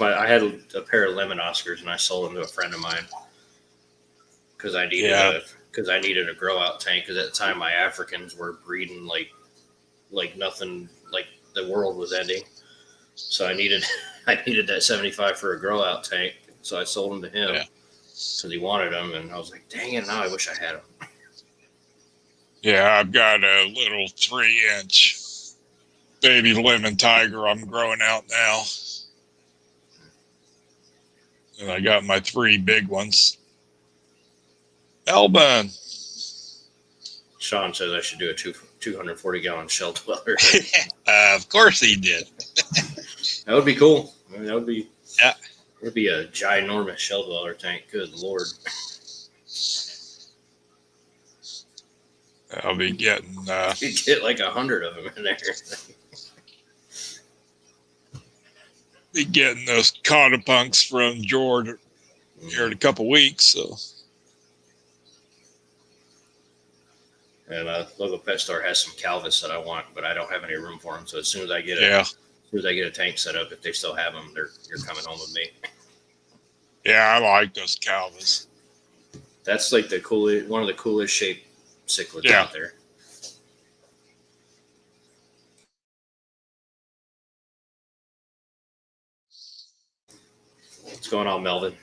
I had a pair of lemon Oscars and I sold them to a friend of mine because I needed a grow out tank, because at the time my Africans were breeding like nothing, like the world was ending. So I needed that 75 for a grow out tank. So I sold them to him because he wanted them, and I was like, dang it, now I wish I had them. Yeah, I've got a little 3-inch baby lemon tiger I'm growing out now. And I got my 3 big ones. Elbin. Sean says I should do a 240-gallon shell dweller. Of course he did. That would be cool. I mean, that would be, Yeah. It would be a ginormous shell dweller tank. Good Lord. I'll be getting... You'd get like 100 of them in there. Be getting those conopunks from George here in a couple weeks, so... And local pet store has some Calvis that I want, but I don't have any room for them. So as soon as I get Yeah. as soon as I get a tank set up, if they still have them, you're coming home with me. Yeah, I like those Calvis. That's like one of the coolest shaped cichlids out there. What's going on, Melvin?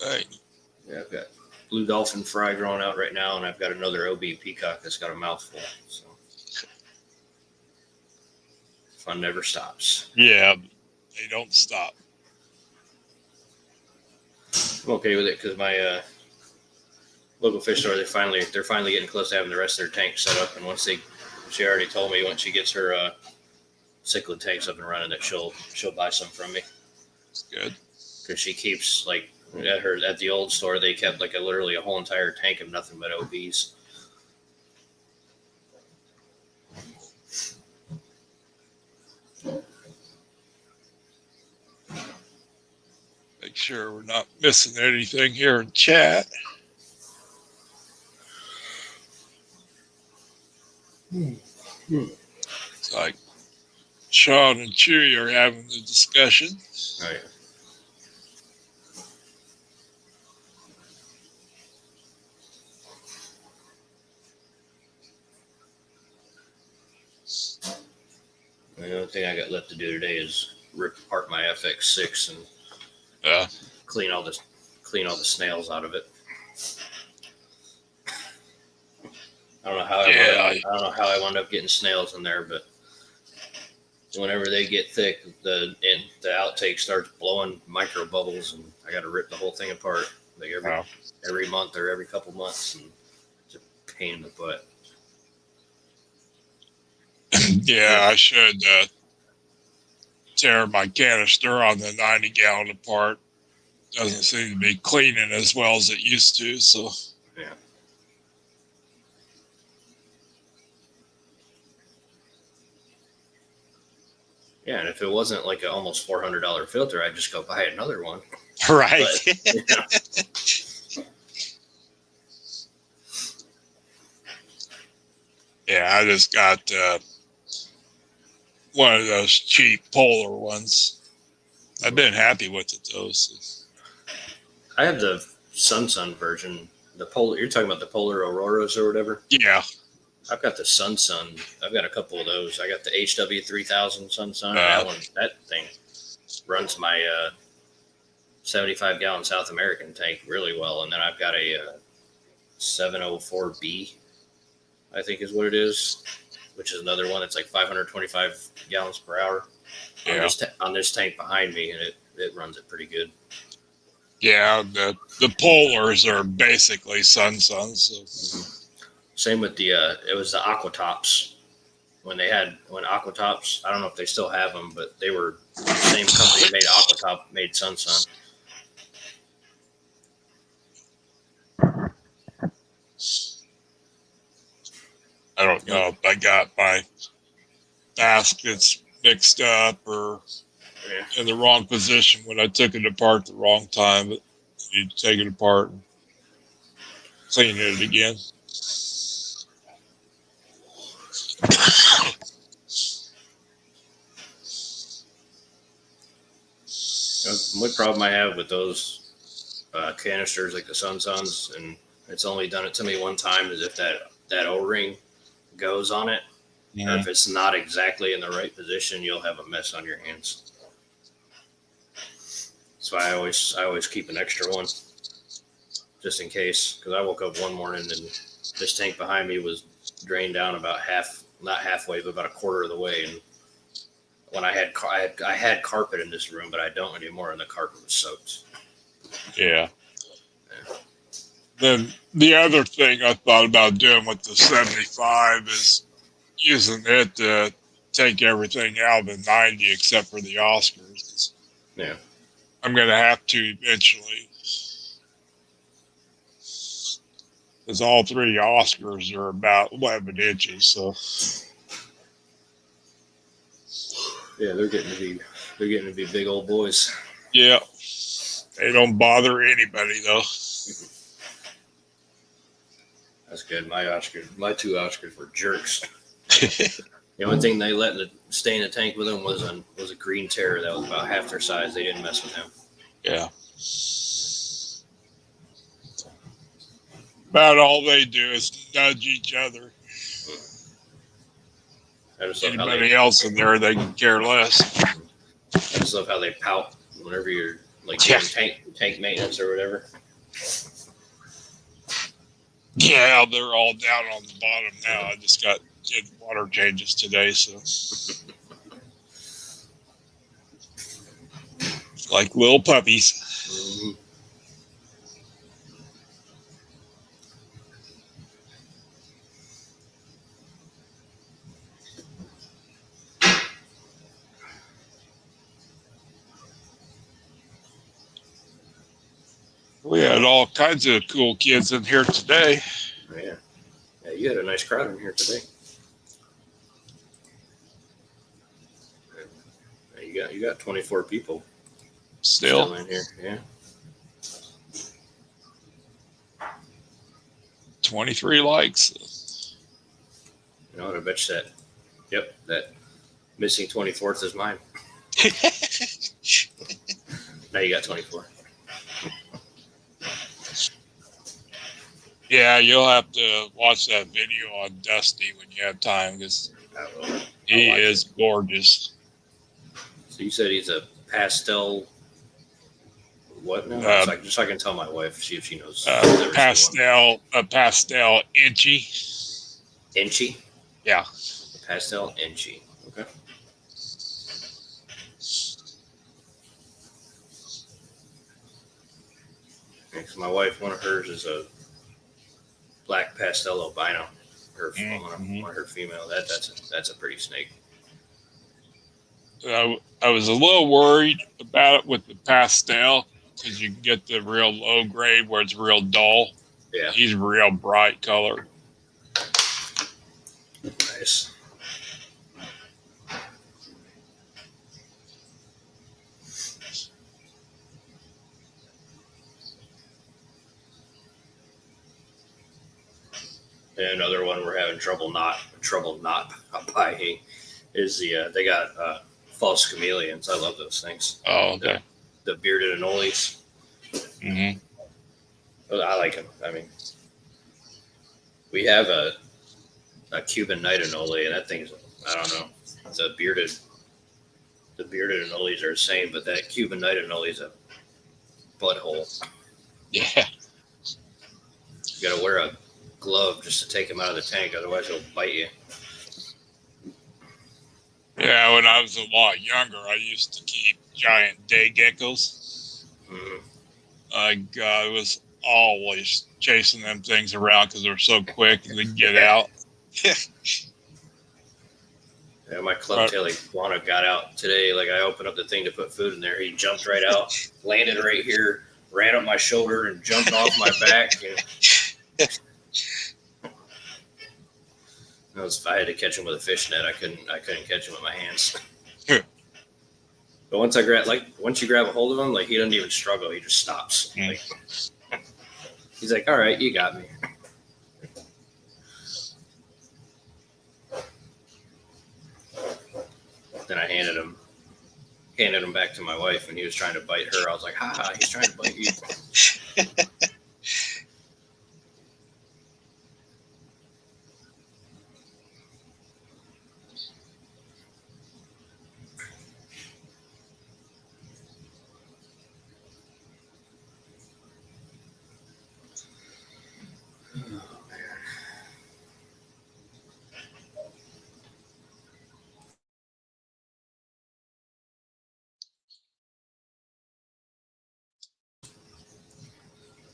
Hey. Yeah, I've got blue dolphin fry growing out right now, and I've got another OB peacock that's got a mouthful. So fun never stops. Yeah, they don't stop. I'm okay with it because my local fish store, they're finally getting close to having the rest of their tanks set up, and she already told me once she gets her cichlid tanks up and running that she'll buy some from me. It's good because she keeps like at the old store they kept like literally a whole entire tank of nothing but OBs. Make sure we're not missing anything here in chat. It's like Sean and Chewy are having the discussion. Oh, yeah. The only thing I got left to do today is rip apart my FX6 and clean all the snails out of it. I don't know how I wound up getting snails in there, but whenever they get thick, the outtake starts blowing micro bubbles, and I got to rip the whole thing apart like every month or every couple months, and it's a pain in the butt. Yeah, I should tear my canister on the 90-gallon apart. Doesn't seem to be cleaning as well as it used to, so... Yeah. Yeah, and if it wasn't like an almost $400 filter, I'd just go buy another one. Right. But, you know. Yeah, I just got one of those cheap Polar ones. I've been happy with it, though. So. I have the Sun version. The Polar. You're talking about the Polar Auroras or whatever? Yeah. I've got the Sun. I've got a couple of those. I got the HW3000 Sun. That thing runs my 75-gallon South American tank really well. And then I've got a 704B, I think is what it is, which is another one that's like 525 gallons per hour on this tank behind me, and it runs it pretty good. Yeah, the Polars are basically Sun. So. Same with it was the Aquatops when Aquatops, I don't know if they still have them, but they were the same company that made Aquatop made Sun. I don't know if I got my baskets mixed up or in the wrong position when I took it apart the wrong time. But you need to take it apart and clean it again. The only problem I have with those canisters like the Suns, and it's only done it to me one time, is if that O-ring goes on it, or if it's not exactly in the right position, you'll have a mess on your hands. So I always keep an extra one just in case, because I woke up one morning and this tank behind me was drained down about not halfway, but about a quarter of the way. And when I had carpet in this room, but I don't anymore, and the carpet was soaked. Yeah. Then the other thing I thought about doing with the 75 is using it to take everything out of the 90 except for the Oscars. Yeah. I'm going to have to eventually. Because all three Oscars are about 11 inches, so. Yeah, they're getting to be big old boys. Yeah. They don't bother anybody, though. That's good. My two Oscars were jerks. The only thing they let stay in the tank with them was a green terror that was about half their size. They didn't mess with him. Yeah. About all they do is nudge each other. Anybody else in there, they can care less. I just love how they pout whenever you're like doing tank maintenance or whatever. Yeah, they're all down on the bottom now. I just did water changes today, so like little puppies. Mm-hmm. We had all kinds of cool kids in here today. Yeah, you had a nice crowd in here today. You got 24 people still in here. Yeah. 23 likes. You know, I bet you that. Yep, that missing 24th is mine. Now you got 24. Yeah, you'll have to watch that video on Dusty when you have time, because he is gorgeous. So you said he's a pastel. What now? Just so I can tell my wife, see if she knows. A pastel inchy. Inchy? Yeah. A pastel inchy. Okay. Because my wife, one of hers is a black pastel albino. One of her female. That's a pretty snake. I was a little worried about it with the pastel, because you can get the real low grade where it's real dull. Yeah. He's real bright color. Nice. And another one we're having trouble not buying is they got false chameleons. I love those things. Oh, okay. The bearded anoles. Mm-hmm. I like them. I mean, we have a Cuban night anole, and that thing's, I don't know. The bearded anoles are the same, but that Cuban night anole is a butthole. Yeah. You got to wear a glove just to take him out of the tank, otherwise he'll bite you. Yeah, when I was a lot younger, I used to keep giant day geckos. Mm-hmm. I was always chasing them things around because they're so quick and they get out. Yeah, my club-tail iguana got out today. Like I opened up the thing to put food in there. He jumped right out, landed right here, ran up my shoulder, and jumped off my back. I had to catch him with a fish net. I couldn't catch him with my hands. But once you grab a hold of him, like he doesn't even struggle. He just stops. Like, he's like, all right, you got me. Then I handed him back to my wife, and he was trying to bite her. I was like, ha, he's trying to bite you.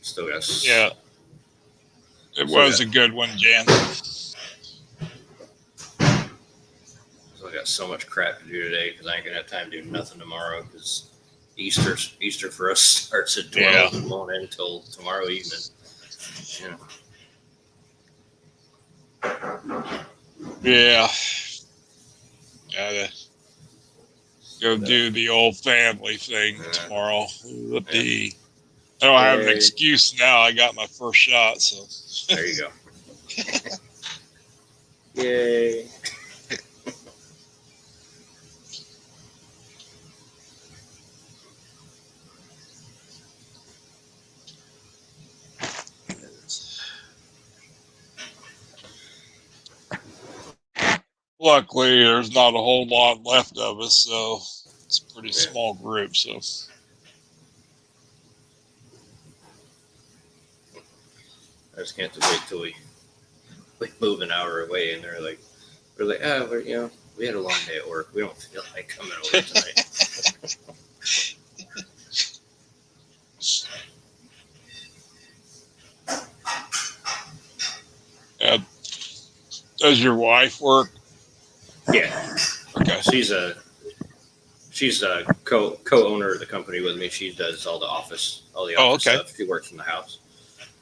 Still got. Yeah. It was a good one, Jan. I got so much crap to do today because I ain't gonna have time to do nothing tomorrow because Easter for us starts at 12 and won't end until tomorrow evening. Yeah. Gotta go do the old family thing tomorrow. I don't have an excuse now. I got my first shot, so there you go. Yay. Luckily, there's not a whole lot left of us, so it's a pretty small group. So I just can't wait till we move an hour away, and we're like, we had a long day at work. We don't feel like coming over tonight. Does your wife work? Yeah. Okay. She's a co-owner of the company with me. She does all the office stuff. She works from the house.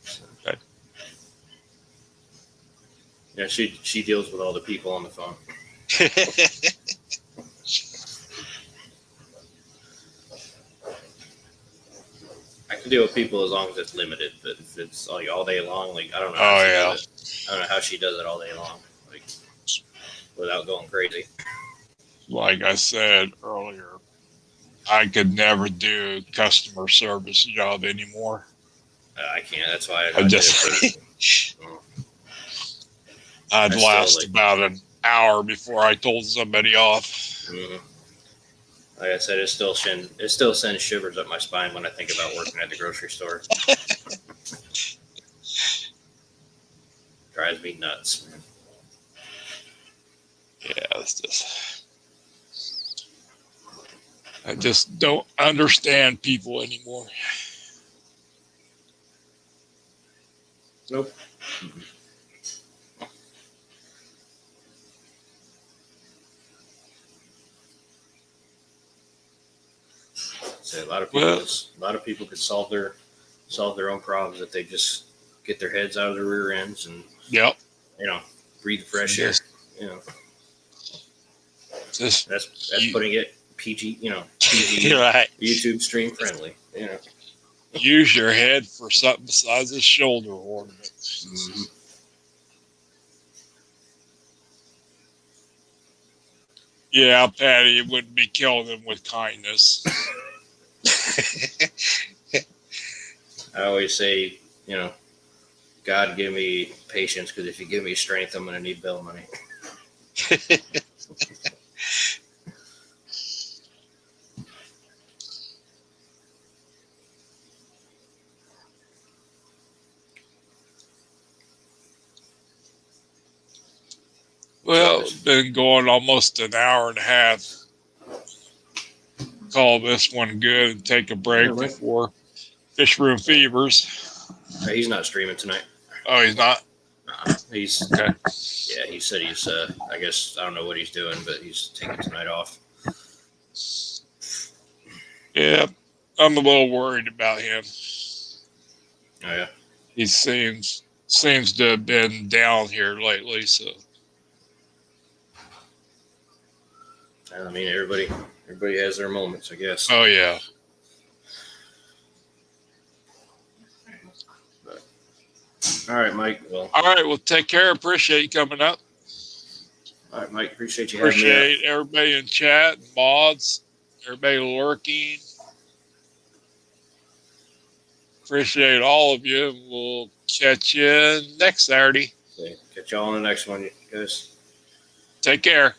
So. Okay. Yeah, she deals with all the people on the phone. I can deal with people as long as it's limited, but if it's like all day long, like I don't know. I don't know how she does it all day long, like without going crazy. Like I said earlier, I could never do a customer service job anymore. I can't. That's why I'd last about an hour before I told somebody off. Mm-hmm. Like I said, it still sends shivers up my spine when I think about working at the grocery store. Drives me nuts, man. Yeah, I just don't understand people anymore. Nope. So a lot of people could solve their own problems if they just get their heads out of their rear ends and breathe the fresh air. That's putting it PG, PG right. YouTube stream friendly. Use your head for something besides a shoulder ornament. Mm-hmm. Yeah, Patty, it wouldn't be killing them with kindness. I always say, God give me patience, because if you give me strength, I'm going to need bill money. Well, it's been going almost an hour and a half. Call this one good and take a break before Fish Room Fevers. He's not streaming tonight. Oh, he's not? He's Okay. yeah. He said he's. I guess I don't know what he's doing, but he's taking tonight off. Yeah, I'm a little worried about him. Oh yeah. He seems to have been down here lately. So I mean, everybody has their moments, I guess. oh yeah. All right, Mike. Well, All right. Well, take care. Appreciate you coming up. all right, Mike. Appreciate you having me Appreciate everybody in chat, mods, everybody lurking. Appreciate all of you. We'll catch you next Saturday. up. Okay, catch y'all on the next one, you guys. Take care.